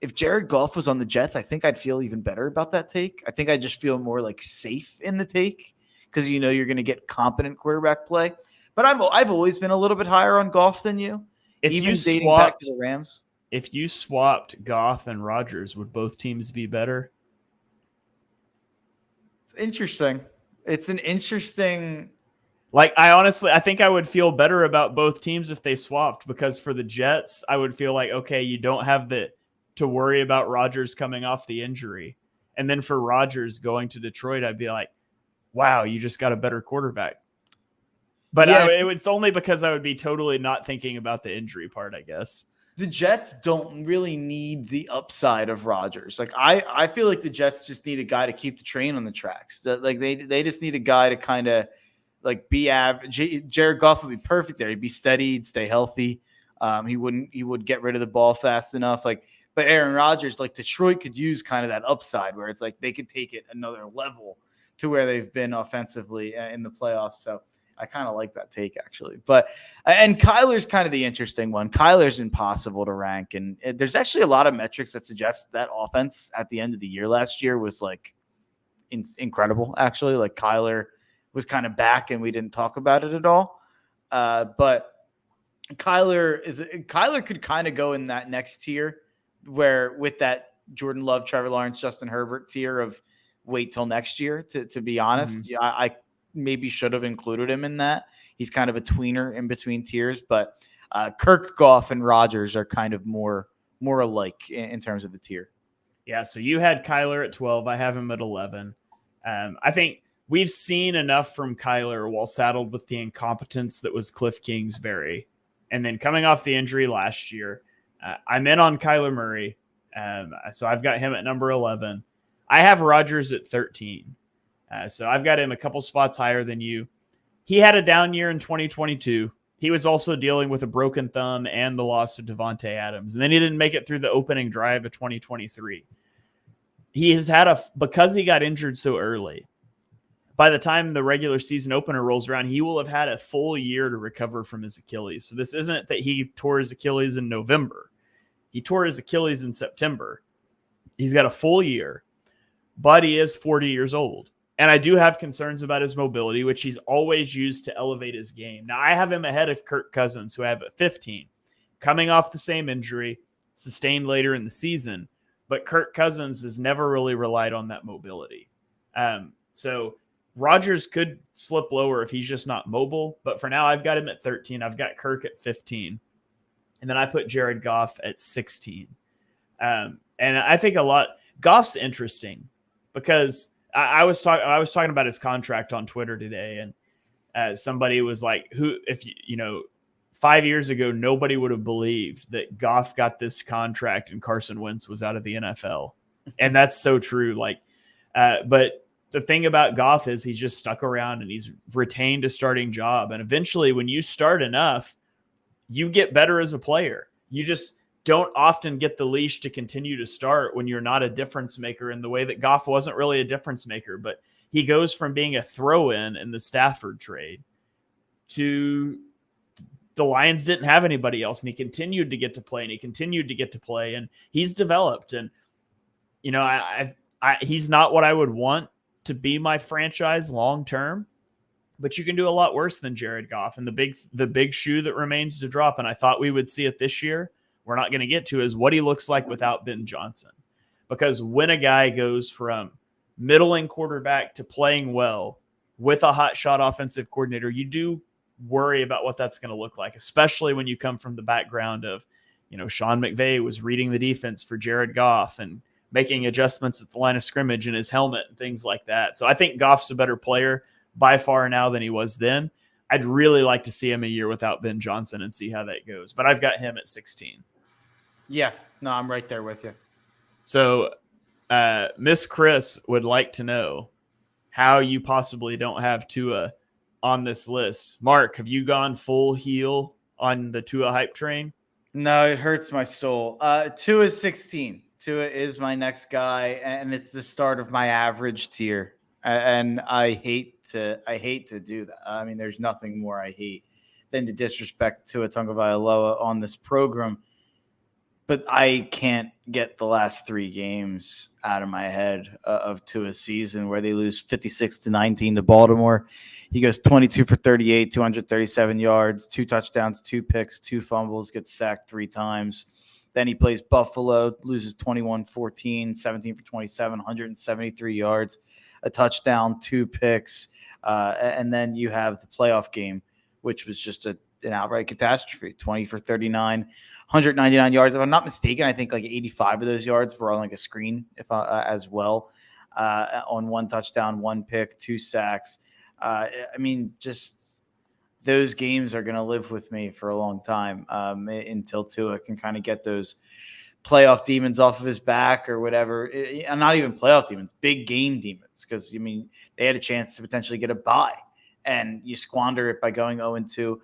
If Jared Goff was on the Jets, I think I'd feel even better about that take. I think I just feel more like safe in the take, because you're going to get competent quarterback play. But I've always been a little bit higher on Goff than you. If even you dating back to the Rams. If you swapped Goff and Rodgers, would both teams be better? It's interesting. It's an interesting. I think I would feel better about both teams if they swapped, because for the Jets, I would feel like, okay, you don't have to worry about Rodgers coming off the injury. And then for Rodgers going to Detroit, I'd be like, wow, you just got a better quarterback. But it's only because I would be totally not thinking about the injury part, I guess. The Jets don't really need the upside of Rodgers. I feel like the Jets just need a guy to keep the train on the tracks. They just need a guy to kind of be average. Jared Goff would be perfect there. He'd be steady, he'd stay healthy. He would get rid of the ball fast enough. But Aaron Rodgers, Detroit could use kind of that upside where it's they could take it another level to where they've been offensively in the playoffs. So I kind of like that take, actually. And Kyler's kind of the interesting one. Kyler's impossible to rank. And there's actually a lot of metrics that suggest that offense at the end of the year last year was incredible, actually. Kyler was kind of back and we didn't talk about it at all. But Kyler could kind of go in that next tier where with that Jordan Love, Trevor Lawrence, Justin Herbert tier of wait till next year, to be honest. Mm-hmm. I maybe should have included him in that. He's kind of a tweener in between tiers, but Kirk, Goff, and Rodgers are kind of more alike in terms of the tier. Yeah, so you had Kyler at 12. I have him at 11. I think we've seen enough from Kyler while saddled with the incompetence that was Cliff Kingsbury. And then coming off the injury last year, I'm in on Kyler Murray. So I've got him at number 11. I have Rodgers at 13. So I've got him a couple spots higher than you. He had a down year in 2022. He was also dealing with a broken thumb and the loss of Devontae Adams. And then he didn't make it through the opening drive of 2023. He has had because he got injured so early, by the time the regular season opener rolls around, he will have had a full year to recover from his Achilles. So this isn't that he tore his Achilles in November. He tore his Achilles in September. He's got a full year, but he is 40 years old. And I do have concerns about his mobility, which he's always used to elevate his game. Now, I have him ahead of Kirk Cousins, who I have at 15, coming off the same injury, sustained later in the season. But Kirk Cousins has never really relied on that mobility. So Rodgers could slip lower if he's just not mobile. But for now, I've got him at 13. I've got Kirk at 15. And then I put Jared Goff at 16. And I think Goff's interesting because I was talking about his contract on Twitter today, and somebody was like, 5 years ago, nobody would have believed that Goff got this contract and Carson Wentz was out of the NFL. And that's so true. But the thing about Goff is he's just stuck around and he's retained a starting job. And eventually when you start enough, you get better as a player. You just don't often get the leash to continue to start when you're not a difference maker in the way that Goff wasn't really a difference maker, but he goes from being a throw-in in the Stafford trade to the Lions didn't have anybody else, and he continued to get to play, and he's developed. And, you know, he's not what I would want to be my franchise long-term, but you can do a lot worse than Jared Goff. And the big shoe that remains to drop, and I thought we would see it this year, we're not going to get to, is what he looks like without Ben Johnson. Because when a guy goes from middling quarterback to playing well with a hotshot offensive coordinator, you do worry about what that's going to look like, especially when you come from the background of, you know, Sean McVay was reading the defense for Jared Goff and making adjustments at the line of scrimmage in his helmet and things like that. So I think Goff's a better player by far now than he was then. I'd really like to see him a year without Ben Johnson and see how that goes. But I've got him at 16. Yeah, no, I'm right there with you. So Miss Chris would like to know how you possibly don't have Tua on this list. Mark, have you gone full heel on the Tua hype train? No, it hurts my soul. Tua is 16. Tua is my next guy, and it's the start of my average tier. And I hate to do that. I mean, there's nothing more I hate than to disrespect Tua Tagovailoa on this program. But I can't get the last 3 games out of my head of Tua's season where they lose 56-19 to Baltimore. He goes 22 for 38, 237 yards, 2 touchdowns, 2 picks, 2 fumbles, gets sacked 3 times. Then he plays Buffalo, loses 21-14, 17 for 27, 173 yards, a touchdown, 2 picks. And then you have the playoff game, which was just an outright catastrophe, 20 for 39, 199 yards. If I'm not mistaken, I think like 85 of those yards were on like a screen as well, on 1 touchdown, 1 pick, 2 sacks. I mean, just those games are going to live with me for a long time until Tua can kind of get those playoff demons off of his back or whatever. And not even playoff demons, big game demons. Because, I mean, they had a chance to potentially get a bye. And you squander it by going 0-2 to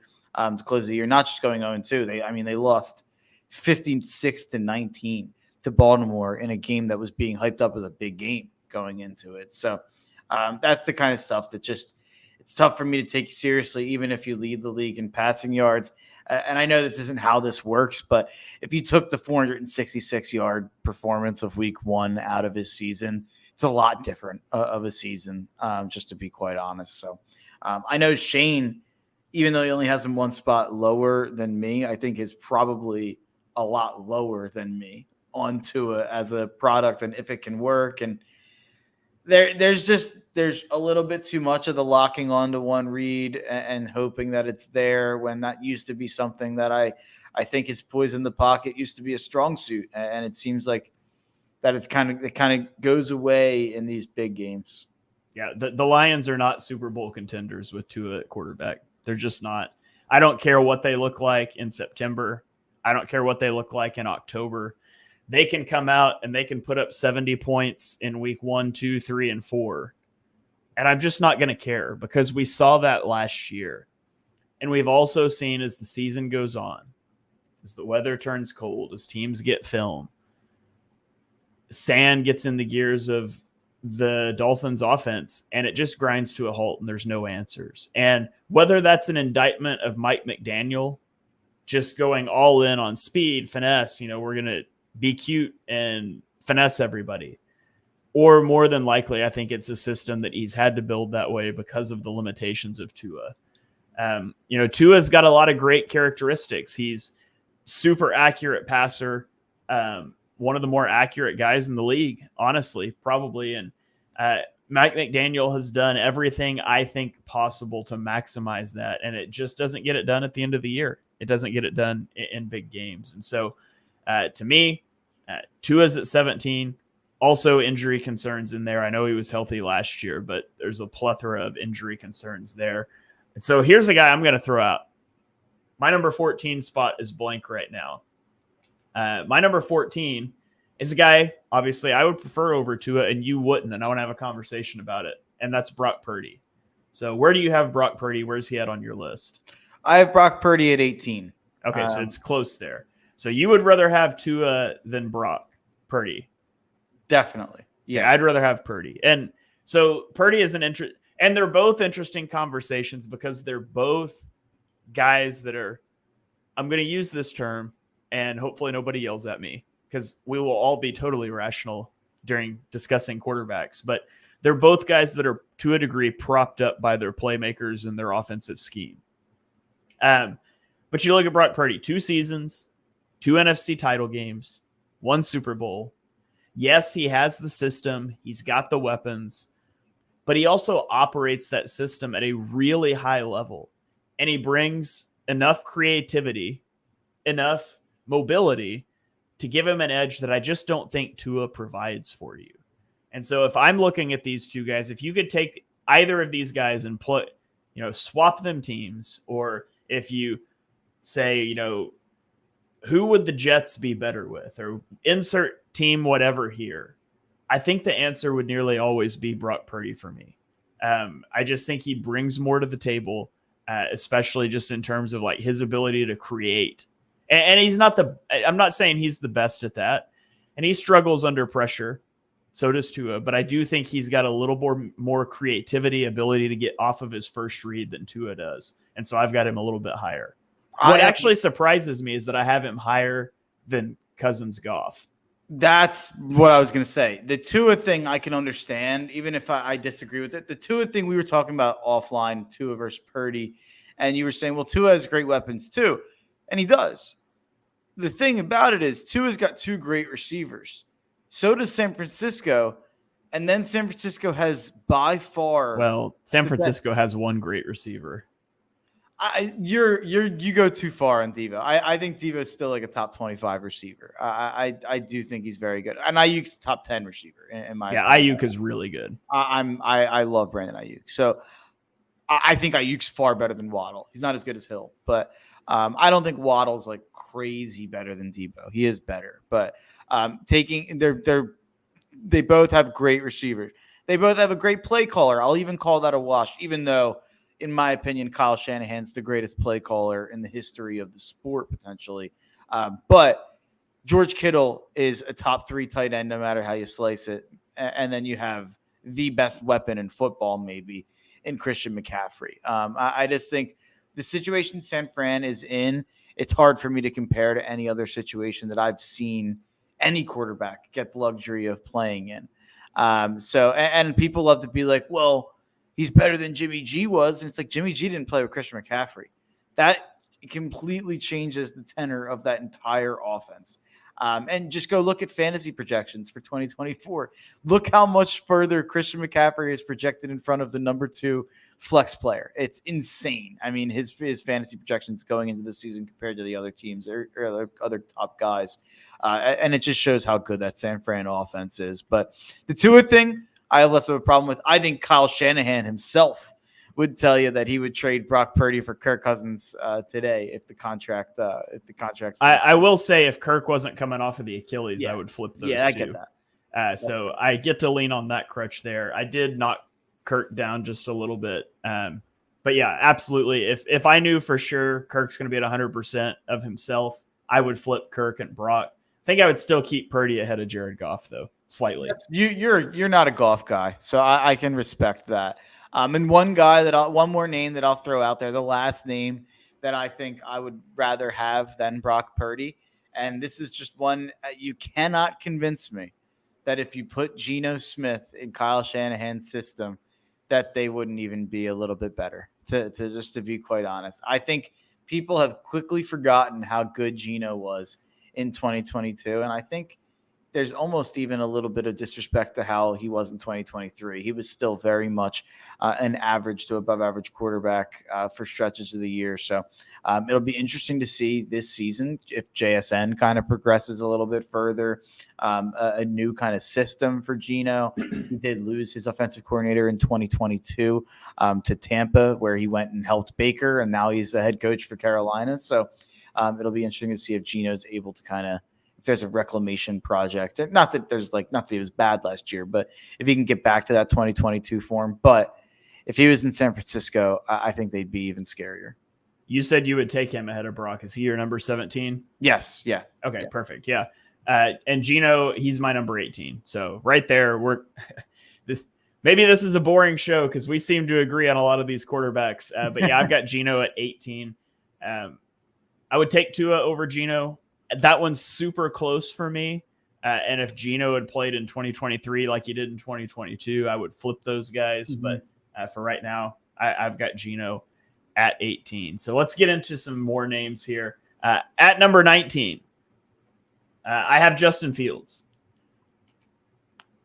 close the year. Not just going 0-2. They lost 56-19 to Baltimore in a game that was being hyped up as a big game going into it. So that's the kind of stuff that just – it's tough for me to take seriously, even if you lead the league in passing yards. And I know this isn't how this works, but if you took the 466-yard performance of week 1 out of his season, it's a lot different of a season, just to be quite honest. So I know Shane, even though he only has him 1 spot lower than me, I think is probably a lot lower than me on Tua as a product and if it can work. And there's a little bit too much of the locking onto one read and hoping that it's there when that used to be something that I think is poised in the pocket, used to be a strong suit. And it seems like that it kind of goes away in these big games. Yeah, the Lions are not Super Bowl contenders with Tua at quarterback. They're just not. I don't care what they look like in September. I don't care what they look like in October. They can come out and they can put up 70 points in week 1, 2, 3, and 4. And I'm just not going to care because we saw that last year. And we've also seen as the season goes on, as the weather turns cold, as teams get film, sand gets in the gears of the Dolphins offense and it just grinds to a halt and there's no answers. And whether that's an indictment of Mike McDaniel just going all in on speed, finesse, we're going to be cute and finesse everybody. Or more than likely, I think it's a system that he's had to build that way because of the limitations of Tua. Tua's got a lot of great characteristics. He's super accurate passer, one of the more accurate guys in the league, honestly, probably. And Mike McDaniel has done everything I think possible to maximize that. And it just doesn't get it done at the end of the year. It doesn't get it done in big games. And so to me, Tua's at 17. Also injury concerns in there. I know he was healthy last year, but there's a plethora of injury concerns there. And so here's a guy I'm going to throw out. My number 14 spot is blank right now. My number 14 is a guy, obviously, I would prefer over Tua, and you wouldn't, and I want to have a conversation about it, and that's Brock Purdy. So where do you have Brock Purdy? Where's he at on your list? I have Brock Purdy at 18. Okay, so it's close there. So you would rather have Tua than Brock Purdy? Definitely. Yeah. I'd rather have Purdy. And so Purdy is and they're both interesting conversations because they're both guys that are, I'm going to use this term and hopefully nobody yells at me because we will all be totally rational during discussing quarterbacks, but they're both guys that are to a degree propped up by their playmakers and their offensive scheme. But you look at Brock Purdy, 2 seasons, 2 NFC title games, 1 Super Bowl. Yes, he has the system. He's got the weapons, but he also operates that system at a really high level. And he brings enough creativity, enough mobility to give him an edge that I just don't think Tua provides for you. And so if I'm looking at these two guys, if you could take either of these guys and swap them teams, or if you say, who would the Jets be better with, or insert team whatever here, I think the answer would nearly always be Brock Purdy for me. I just think he brings more to the table, especially just in terms of like his ability to create. And he's not I'm not saying he's the best at that, and he struggles under pressure. So does Tua, but I do think he's got a little more creativity, ability to get off of his first read than Tua does. And so I've got him a little bit higher. What actually surprises me is that I have him higher than Cousins Goff. That's what I was going to say. The Tua thing I can understand, even if I disagree with it. The Tua thing we were talking about offline, Tua versus Purdy, and you were saying, well, Tua has great weapons too, and he does. The thing about it is Tua's got 2 great receivers. So does San Francisco, and then San Francisco has by far. Well, San Francisco has 1 great receiver. You go too far on Devo. I think Devo is still like a top 25 receiver. I do think he's very good, and Ayuk's top 10 receiver in my opinion. Ayuk is really good. I love Brandon Ayuk, so I think Ayuk's far better than Waddle. He's not as good as Hill, but I don't think Waddle's like crazy better than Devo. He is better, but they both have great receivers. They both have a great play caller. I'll even call that a wash, even though, in my opinion, Kyle Shanahan's the greatest play caller in the history of the sport, potentially. But George Kittle is a top 3 tight end, no matter how you slice it. And then you have the best weapon in football, maybe, in Christian McCaffrey. I just think the situation San Fran is in, it's hard for me to compare to any other situation that I've seen any quarterback get the luxury of playing in. And people love to be like, well, he's better than Jimmy G was. And it's like, Jimmy G didn't play with Christian McCaffrey. That completely changes the tenor of that entire offense. And just go look at fantasy projections for 2024. Look how much further Christian McCaffrey is projected in front of the number 2 flex player. It's insane. I mean, his fantasy projections going into the season compared to the other teams or other top guys. And it just shows how good that San Fran offense is. But the Tua thing, I have less of a problem with. I think Kyle Shanahan himself would tell you that he would trade Brock Purdy for Kirk Cousins today if the contract. I will say, if Kirk wasn't coming off of the Achilles, I would flip those. Yeah, I get that. So I get to lean on that crutch there. I did knock Kirk down just a little bit, but yeah, absolutely. If I knew for sure Kirk's going to be at 100% of himself, I would flip Kirk and Brock. I think I would still keep Purdy ahead of Jared Goff, though, slightly. You're not a Goff guy, so I can respect that. And one more name that I'll throw out there, the last name that I think I would rather have than Brock Purdy, and this is just one you cannot convince me that if you put Geno Smith in Kyle Shanahan's system, that they wouldn't even be a little bit better. To be quite honest, I think people have quickly forgotten how good Geno was in 2022, and I think there's almost even a little bit of disrespect to how he was in 2023. He was still very much an average to above average quarterback for stretches of the year. So it'll be interesting to see this season if JSN kind of progresses a little bit further, a new kind of system for Geno. He did lose his offensive coordinator in 2022 to Tampa, where he went and helped Baker, and now he's the head coach for Carolina. So it'll be interesting to see if Geno's able to kind of, there's a reclamation project. Not that he was bad last year, but if he can get back to that 2022 form. But if he was in San Francisco, I think they'd be even scarier. You said you would take him ahead of Brock. Is he your number 17? Yes. Yeah. Okay, Yeah. perfect. Yeah. And Geno, he's my number 18. So right there, maybe this is a boring show because we seem to agree on a lot of these quarterbacks. But yeah, I've got Geno at 18. I would take Tua over Geno. That one's super close for me. And if Geno had played in 2023 like he did in 2022, I would flip those guys. Mm-hmm. But for right now, I've got Geno at 18. So let's get into some more names here. At number 19, I have Justin Fields.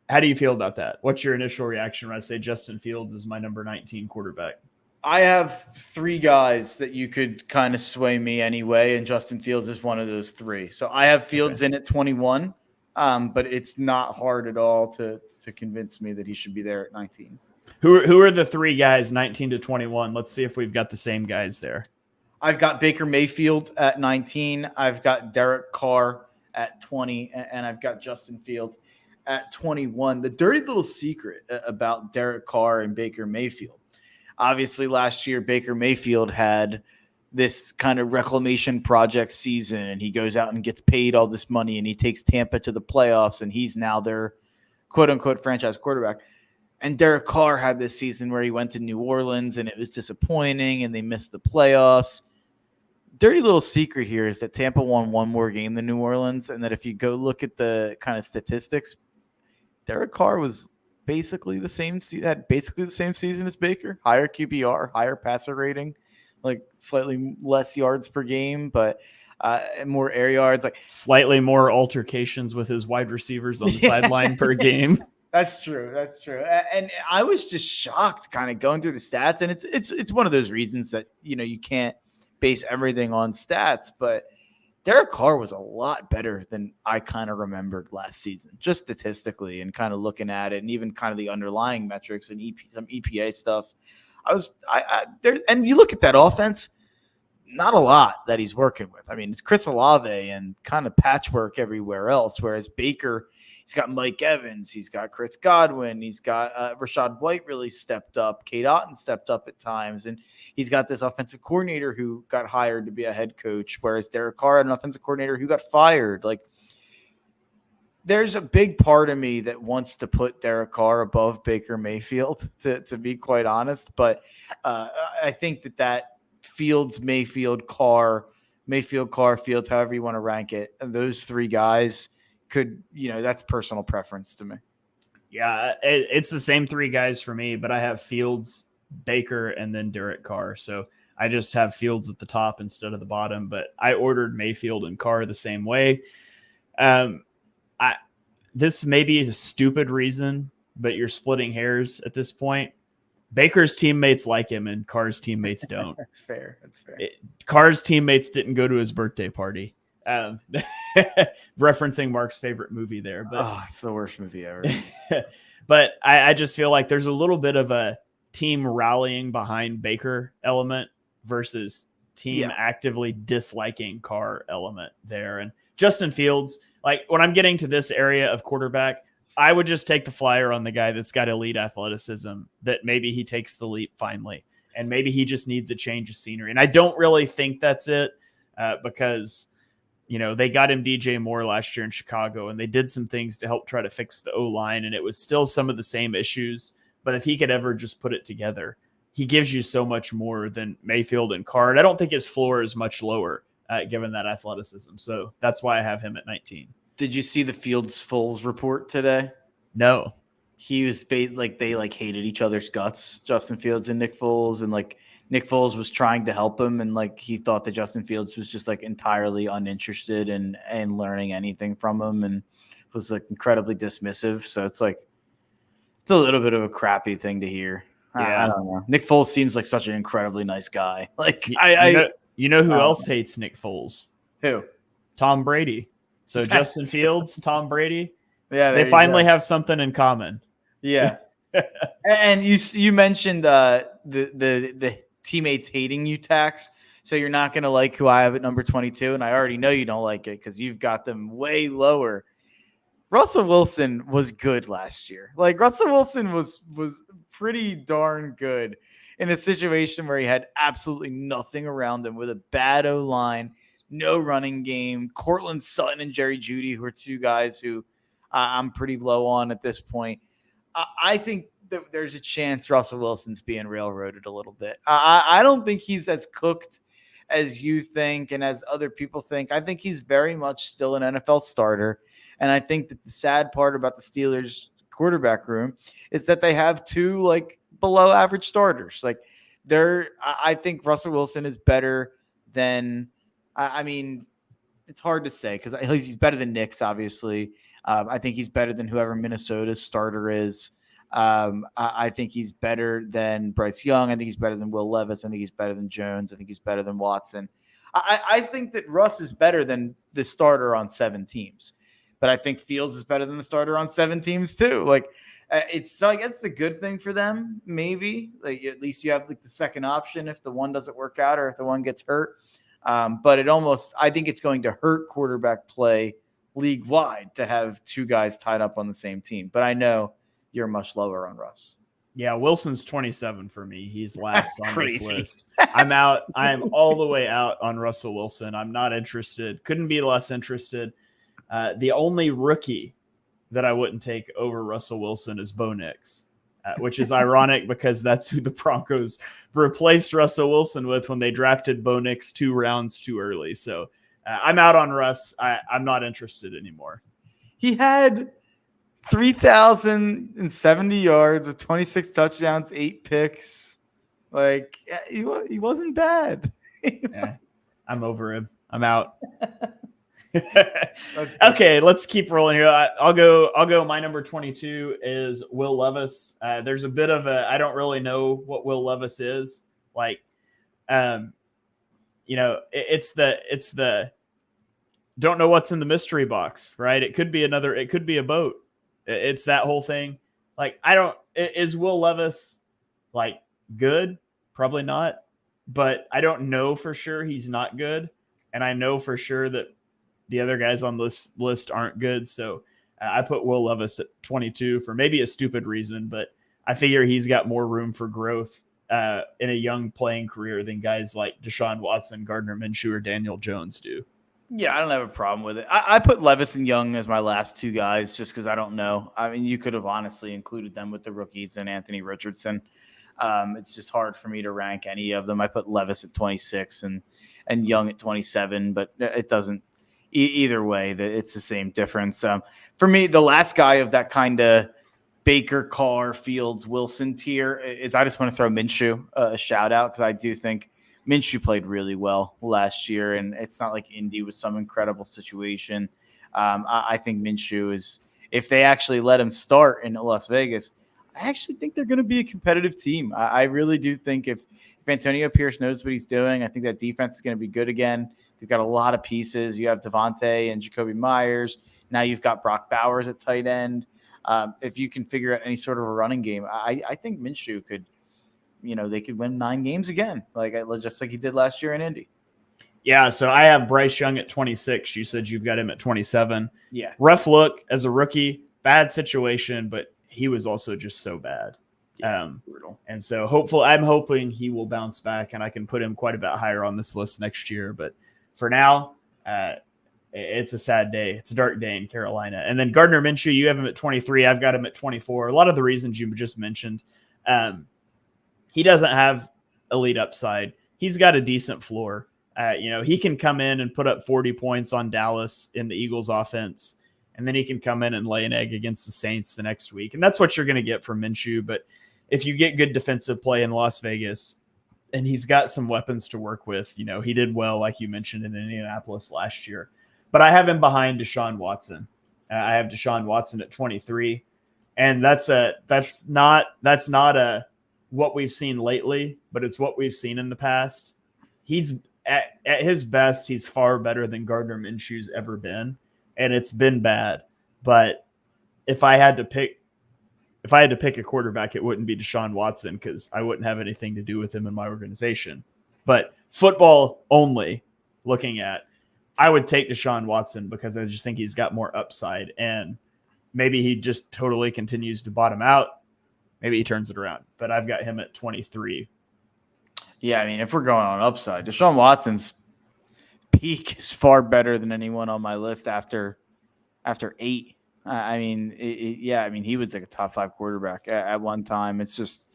How do you feel about that? What's your initial reaction when I say Justin Fields is my number 19 quarterback? I have three guys that you could kind of sway me anyway, and Justin Fields is one of those three. So I have Fields in at 21, but it's not hard at all to convince me that he should be there at 19. Who are the three guys 19 to 21? Let's see if we've got the same guys there. I've got Baker Mayfield at 19. I've got Derek Carr at 20, and I've got Justin Fields at 21. The dirty little secret about Derek Carr and Baker Mayfield. Obviously, last year, Baker Mayfield had this kind of reclamation project season, and he goes out and gets paid all this money, and he takes Tampa to the playoffs, and he's now their quote-unquote franchise quarterback. And Derek Carr had this season where he went to New Orleans, and it was disappointing, and they missed the playoffs. Dirty little secret here is that Tampa won one more game than New Orleans, and that if you go look at the kind of statistics, Derek Carr was basically the same season as Baker. Higher QBR, higher passer rating, like slightly less yards per game, but more air yards, like slightly more altercations with his wide receivers on the sideline per game. That's true. And I was just shocked kind of going through the stats, and it's one of those reasons that, you can't base everything on stats, but Derek Carr was a lot better than I kind of remembered last season, just statistically and kind of looking at it, and even kind of the underlying metrics and some EPA stuff. And you look at that offense, not a lot that he's working with. I mean, it's Chris Olave and kind of patchwork everywhere else, whereas Baker, he's got Mike Evans, he's got Chris Godwin, he's got Rachaad White really stepped up, Cade Otton stepped up at times, and he's got this offensive coordinator who got hired to be a head coach, whereas Derek Carr had an offensive coordinator who got fired. Like, there's a big part of me that wants to put Derek Carr above Baker Mayfield, to be quite honest, but I think that Fields, Mayfield, Carr, Fields, however you want to rank it, those three guys could, that's personal preference to me. Yeah, it's the same three guys for me, but I have Fields, Baker, and then Derek Carr. So I just have Fields at the top instead of the bottom, but I ordered Mayfield and Carr the same way. This may be a stupid reason, but you're splitting hairs at this point. Baker's teammates like him and Carr's teammates don't. That's fair. Carr's teammates didn't go to his birthday party. Referencing Mark's favorite movie there, but it's the worst movie ever. But I just feel like there's a little bit of a team rallying behind Baker element versus team actively disliking Carr element there. And Justin Fields, like when I'm getting to this area of quarterback, I would just take the flyer on the guy that's got elite athleticism, that maybe he takes the leap finally, and maybe he just needs a change of scenery. And I don't really think that's it because they got him DJ Moore last year in Chicago, and they did some things to help try to fix the O-line, and it was still some of the same issues. But if he could ever just put it together, he gives you so much more than Mayfield and Carr. And I don't think his floor is much lower given that athleticism. So that's why I have him at 19. Did you see the Fields-Foles report today? No. He was they hated each other's guts, Justin Fields and Nick Foles, and Nick Foles was trying to help him, and he thought that Justin Fields was just entirely uninterested in learning anything from him, and was incredibly dismissive. So it's a little bit of a crappy thing to hear. Yeah. I don't know. Nick Foles seems like such an incredibly nice guy. Who else hates Nick Foles? Who? Tom Brady. So Justin Fields, Tom Brady. Yeah, they finally have something in common. Yeah. And you mentioned the teammates hating you tax. So you're not going to like who I have at number 22. And I already know you don't like it because you've got them way lower. Russell Wilson was good last year. Like Russell Wilson was pretty darn good in a situation where he had absolutely nothing around him with a bad O-line, no running game. Cortland Sutton and Jerry Jeudy, who are two guys who I'm pretty low on at this point. I think that there's a chance Russell Wilson's being railroaded a little bit. I don't think he's as cooked as you think and as other people think. I think he's very much still an NFL starter. And I think that the sad part about the Steelers quarterback room is that they have two like below average starters. Like I think Russell Wilson is better than, I mean, it's hard to say because he's better than Nick's, obviously. I think he's better than whoever Minnesota's starter is. I think he's better than Bryce Young. I think he's better than Will Levis. I think he's better than Jones. I think he's better than Watson. I think that Russ is better than the starter on 7 teams. But I think Fields is better than the starter on 7 teams too. Like it's I guess the good thing for them, maybe. Like at least you have like the second option if the one doesn't work out or if the one gets hurt. But I think it's going to hurt quarterback play league wide to have 2 guys tied up on the same team. But I know you're much lower on Russ. Yeah, Wilson's 27 for me. He's last on this list. I'm out. I'm all the way out on Russell Wilson. I'm not interested. Couldn't be less interested. The only rookie that I wouldn't take over Russell Wilson is Bo Nix, which is ironic because that's who the Broncos replaced Russell Wilson with when they drafted Bo Nix 2 rounds too early. So I'm out on Russ. I'm not interested anymore. He had 3,070 yards with 26 touchdowns, 8 picks. Like he wasn't bad. Yeah, I'm over him. I'm out. Okay, let's keep rolling here. I'll go. My number 22 is Will Levis. There's a bit of I don't really know what Will Levis is like. It's the don't know what's in the mystery box, right? It could be a boat. It's that whole thing. Like is Will Levis like good? Probably not, but I don't know for sure he's not good, and I know for sure that the other guys on this list aren't good. So I put Will Levis at 22 for maybe a stupid reason, but I figure he's got more room for growth in a young playing career than guys like Deshaun Watson, Gardner Minshew, or Daniel Jones do. Yeah, I don't have a problem with it. I put Levis and Young as my last 2 guys just because I don't know. I mean, you could have honestly included them with the rookies and Anthony Richardson. It's just hard for me to rank any of them. I put Levis at 26 and Young at 27, but it doesn't. Either way, it's the same difference. For me, the last guy of that kind of Baker, Carr, Fields, Wilson tier is I just want to throw Minshew a shout out because I do think Minshew played really well last year, and it's not like Indy was some incredible situation. I think Minshew is, if they actually let him start in Las Vegas, I actually think they're going to be a competitive team. I really do think if Antonio Pierce knows what he's doing, I think that defense is going to be good again. They've got a lot of pieces. You have Devontae and Jacoby Myers. Now you've got Brock Bowers at tight end. If you can figure out any sort of a running game, I think Minshew could, they could win 9 games again, just like he did last year in Indy. Yeah, so I have Bryce Young at 26. You said you've got him at 27. Yeah. Rough look as a rookie, bad situation, but he was also just so bad. Brutal. And so I'm hoping he will bounce back and I can put him quite a bit higher on this list next year. But for now, it's a sad day. It's a dark day in Carolina. And then Gardner Minshew, you have him at 23. I've got him at 24. A lot of the reasons you just mentioned. He doesn't have elite upside. He's got a decent floor. He can come in and put up 40 points on Dallas in the Eagles offense. And then he can come in and lay an egg against the Saints the next week. And that's what you're going to get from Minshew. But if you get good defensive play in Las Vegas and he's got some weapons to work with, he did well, like you mentioned, in Indianapolis last year. But I have him behind Deshaun Watson. I have Deshaun Watson at 23. And that's not what we've seen lately, but it's what we've seen in the past. He's at his best. He's far better than Gardner Minshew's ever been. And it's been bad. But if I had to pick a quarterback, it wouldn't be Deshaun Watson because I wouldn't have anything to do with him in my organization. But football only looking at, I would take Deshaun Watson because I just think he's got more upside. And maybe he just totally continues to bottom out. Maybe he turns it around, but I've got him at 23. Yeah, I mean, if we're going on upside, Deshaun Watson's peak is far better than anyone on my list after 8. I mean, I mean, he was like a top 5 quarterback at one time. It's just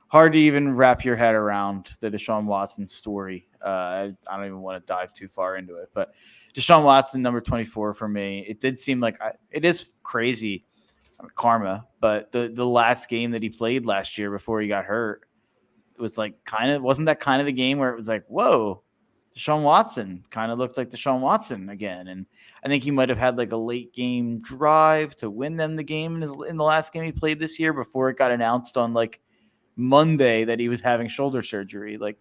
hard to even wrap your head around the Deshaun Watson story. I don't even want to dive too far into it, but Deshaun Watson, number 24 for me. It did seem like it is crazy karma, but the last game that he played last year before he got hurt, it was like wasn't that kind of the game where it was like, whoa, Deshaun Watson kind of looked like Deshaun Watson again. And I think he might have had like a late game drive to win them the game in the last game he played this year before it got announced on like Monday that he was having shoulder surgery. Like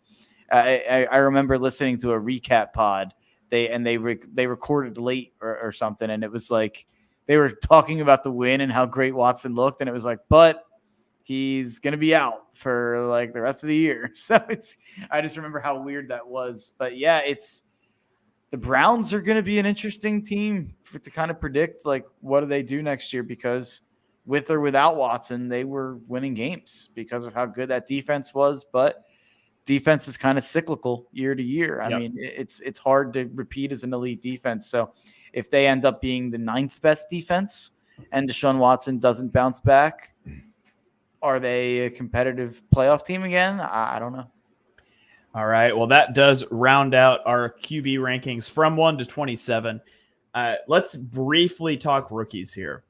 I remember listening to a recap pod. They recorded late or something, and it was like they were talking about the win and how great Watson looked, and it was like, but he's gonna be out for like the rest of the year. So I just remember how weird that was. But yeah, the Browns are gonna be an interesting team to kind of predict like what do they do next year, because with or without Watson, they were winning games because of how good that defense was. But defense is kind of cyclical year to year. I mean, it's hard to repeat as an elite defense. So if they end up being the 9th best defense and Deshaun Watson doesn't bounce back, are they a competitive playoff team again? I don't know. All right. Well, that does round out our QB rankings from 1 to 27. Let's briefly talk rookies here.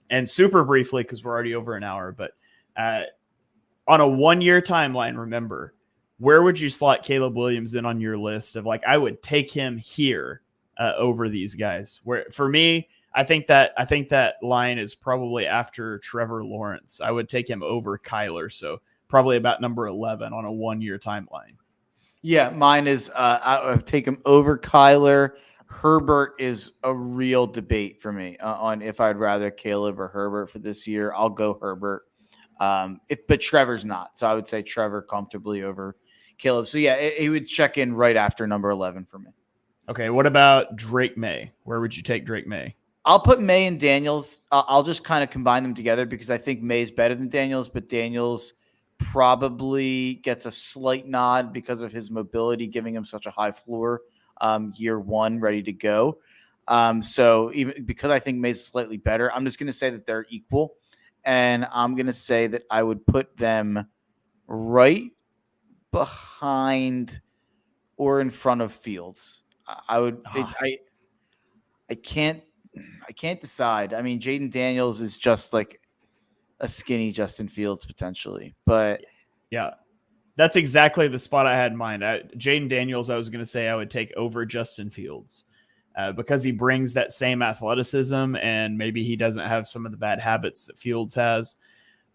And super briefly, because we're already over an hour, but on a 1-year timeline, remember, where would you slot Caleb Williams in on your list of like, I would take him here over these guys? Where for me, I think that line is probably after Trevor Lawrence. I would take him over Kyler. So probably about number 11 on a 1-year timeline. Yeah, mine is I would take him over Kyler. Herbert is a real debate for me on if I'd rather Caleb or Herbert for this year. I'll go Herbert. But Trevor's not. So I would say Trevor comfortably over Caleb. So yeah, he would check in right after number 11 for me. Okay. What about Drake May? Where would you take Drake May? I'll put May and Daniels. I'll just kind of combine them together because I think May's better than Daniels, but Daniels probably gets a slight nod because of his mobility, giving him such a high floor year 1, ready to go. So even because I think May's slightly better, I'm just going to say that they're equal. And I'm going to say that I would put them right behind or in front of Fields. I can't decide. I mean, Jaden Daniels is just like a skinny Justin Fields potentially, but yeah, that's exactly the spot I had in mind. Jaden Daniels, I was going to say I would take over Justin Fields because he brings that same athleticism and maybe he doesn't have some of the bad habits that Fields has.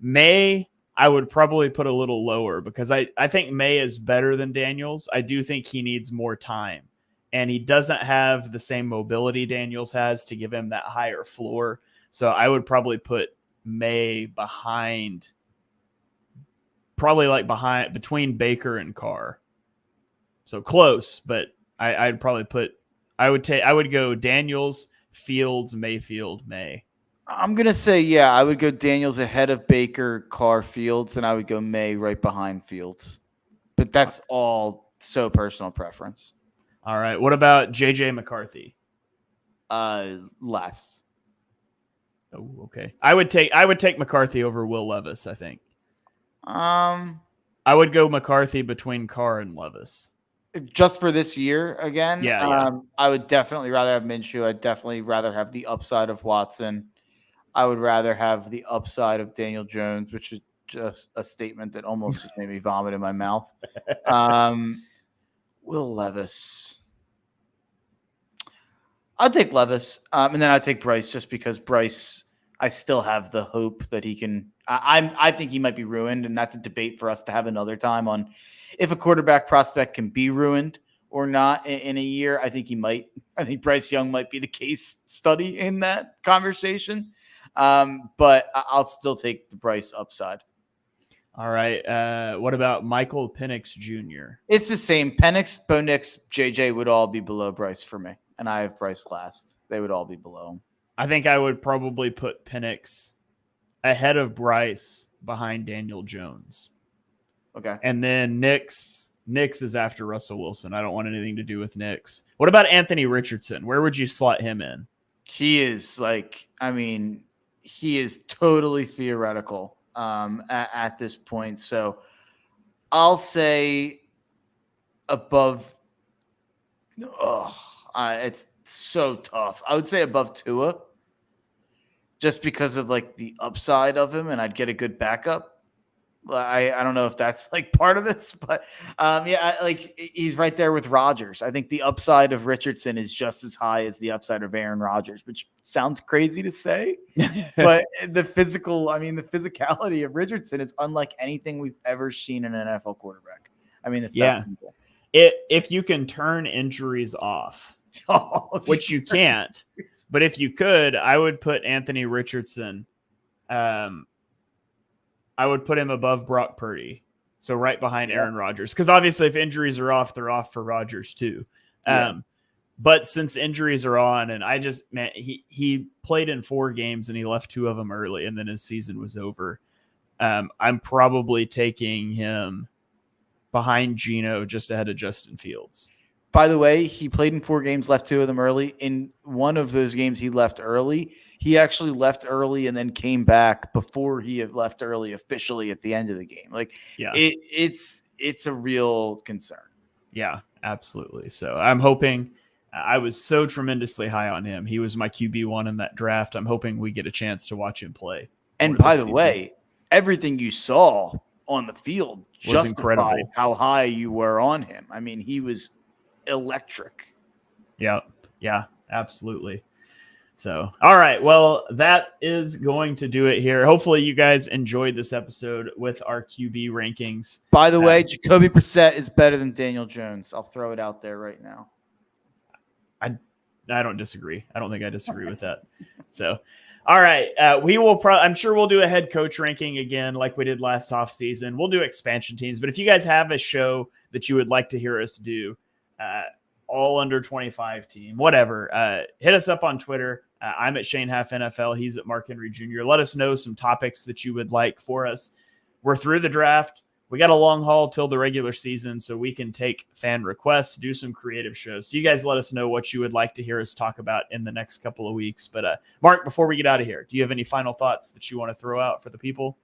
May, I would probably put a little lower because I think May is better than Daniels. I do think he needs more time. And he doesn't have the same mobility Daniels has to give him that higher floor. So I would probably put May behind, between Baker and Carr. So close, but I would go Daniels, Fields, Mayfield, May. I'm going to say, yeah, I would go Daniels ahead of Baker, Carr, Fields, and I would go May right behind Fields. But that's all so personal preference. All right. What about JJ McCarthy? Last. Oh, okay. I would take McCarthy over Will Levis, I think. I would go McCarthy between Carr and Levis. Just for this year again? Yeah. I would definitely rather have Minshew. I'd definitely rather have the upside of Watson. I would rather have the upside of Daniel Jones, which is just a statement that almost just made me vomit in my mouth. Will Levis. I'd take Levis, and then I'd take Bryce just because Bryce, I still have the hope that he can. I think he might be ruined, and that's a debate for us to have another time on if a quarterback prospect can be ruined or not in a year. I think he might. I think Bryce Young might be the case study in that conversation, but I'll still take the Bryce upside. All right. What about Michael Penix Jr.? It's the same. Penix, Bo Nix, JJ would all be below Bryce for me. And I have Bryce last. They would all be below him. I think I would probably put Penix ahead of Bryce behind Daniel Jones. Okay. And then Nix is after Russell Wilson. I don't want anything to do with Nix. What about Anthony Richardson? Where would you slot him in? He is he is totally theoretical at this point. So I'll say above. It's so tough. I would say above Tua, just because of like the upside of him, and I'd get a good backup. I don't know if that's like part of this, but he's right there with Rodgers. I think the upside of Richardson is just as high as the upside of Aaron Rodgers, which sounds crazy to say, but the physicality of Richardson is unlike anything we've ever seen in an NFL quarterback. I mean, it's that simple. If you can turn injuries off, which you can't, but if you could, I would put Anthony Richardson. I would put him above Brock Purdy, so right behind Aaron Rodgers. Because obviously, if injuries are off, they're off for Rodgers too. But since injuries are on, and he played in 4 games and he left 2 of them early, and then his season was over. I'm probably taking him behind Geno, just ahead of Justin Fields. By the way, he played in 4 games, left 2 of them early. In one of those games, he left early. He actually left early and then came back before he had left early officially at the end of the game. It's a real concern. Yeah, absolutely. So I'm hoping. I was so tremendously high on him. He was my QB1 in that draft. I'm hoping we get a chance to watch him play. And by the way, everything you saw on the field was incredible. How high you were on him. I mean, he was electric. Yeah, absolutely. So, all right. Well, that is going to do it here. Hopefully you guys enjoyed this episode with our QB rankings. By the way, Jacoby Brissett is better than Daniel Jones. I'll throw it out there right now. I don't disagree. I don't think I disagree with that. So, all right. We will I'm sure we'll do a head coach ranking again, like we did last off season. We'll do expansion teams, but if you guys have a show that you would like to hear us do, all under 25 team, whatever, hit us up on Twitter. I'm at Shane Half NFL. He's at Mark Henry Jr. Let us know some topics that you would like for us. We're through the draft. We got a long haul till the regular season, so we can take fan requests, do some creative shows. So you guys let us know what you would like to hear us talk about in the next couple of weeks. But Mark, before we get out of here, do you have any final thoughts that you want to throw out for the people?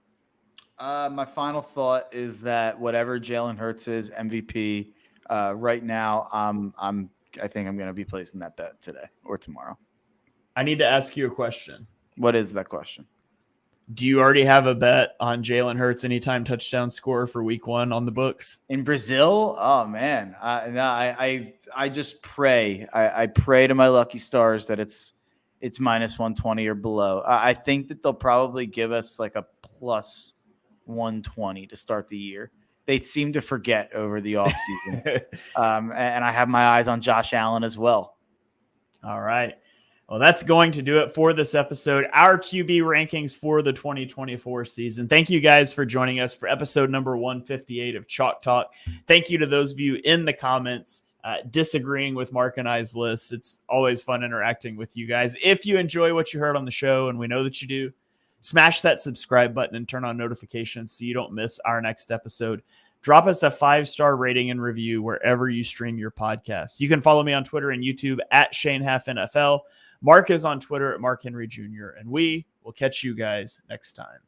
My final thought is that whatever Jalen Hurts is MVP right now, I think I'm going to be placing that bet today or tomorrow. I need to ask you a question. What is that question? Do you already have a bet on Jalen Hurts anytime touchdown score for week 1 on the books? In Brazil? Oh, man. I just pray. I pray to my lucky stars that it's minus 120 or below. I think that they'll probably give us like a plus 120 to start the year. They seem to forget over the offseason. And I have my eyes on Josh Allen as well. All right. Well, that's going to do it for this episode, our QB rankings for the 2024 season. Thank you guys for joining us for episode number 158 of Chalk Talk. Thank you to those of you in the comments disagreeing with Mark and I's lists. It's always fun interacting with you guys. If you enjoy what you heard on the show, and we know that you do, smash that subscribe button and turn on notifications so you don't miss our next episode. Drop us a 5-star rating and review wherever you stream your podcast. You can follow me on Twitter and YouTube at Shane Half NFL. Mark is on Twitter at Mark Henry Jr., and we will catch you guys next time.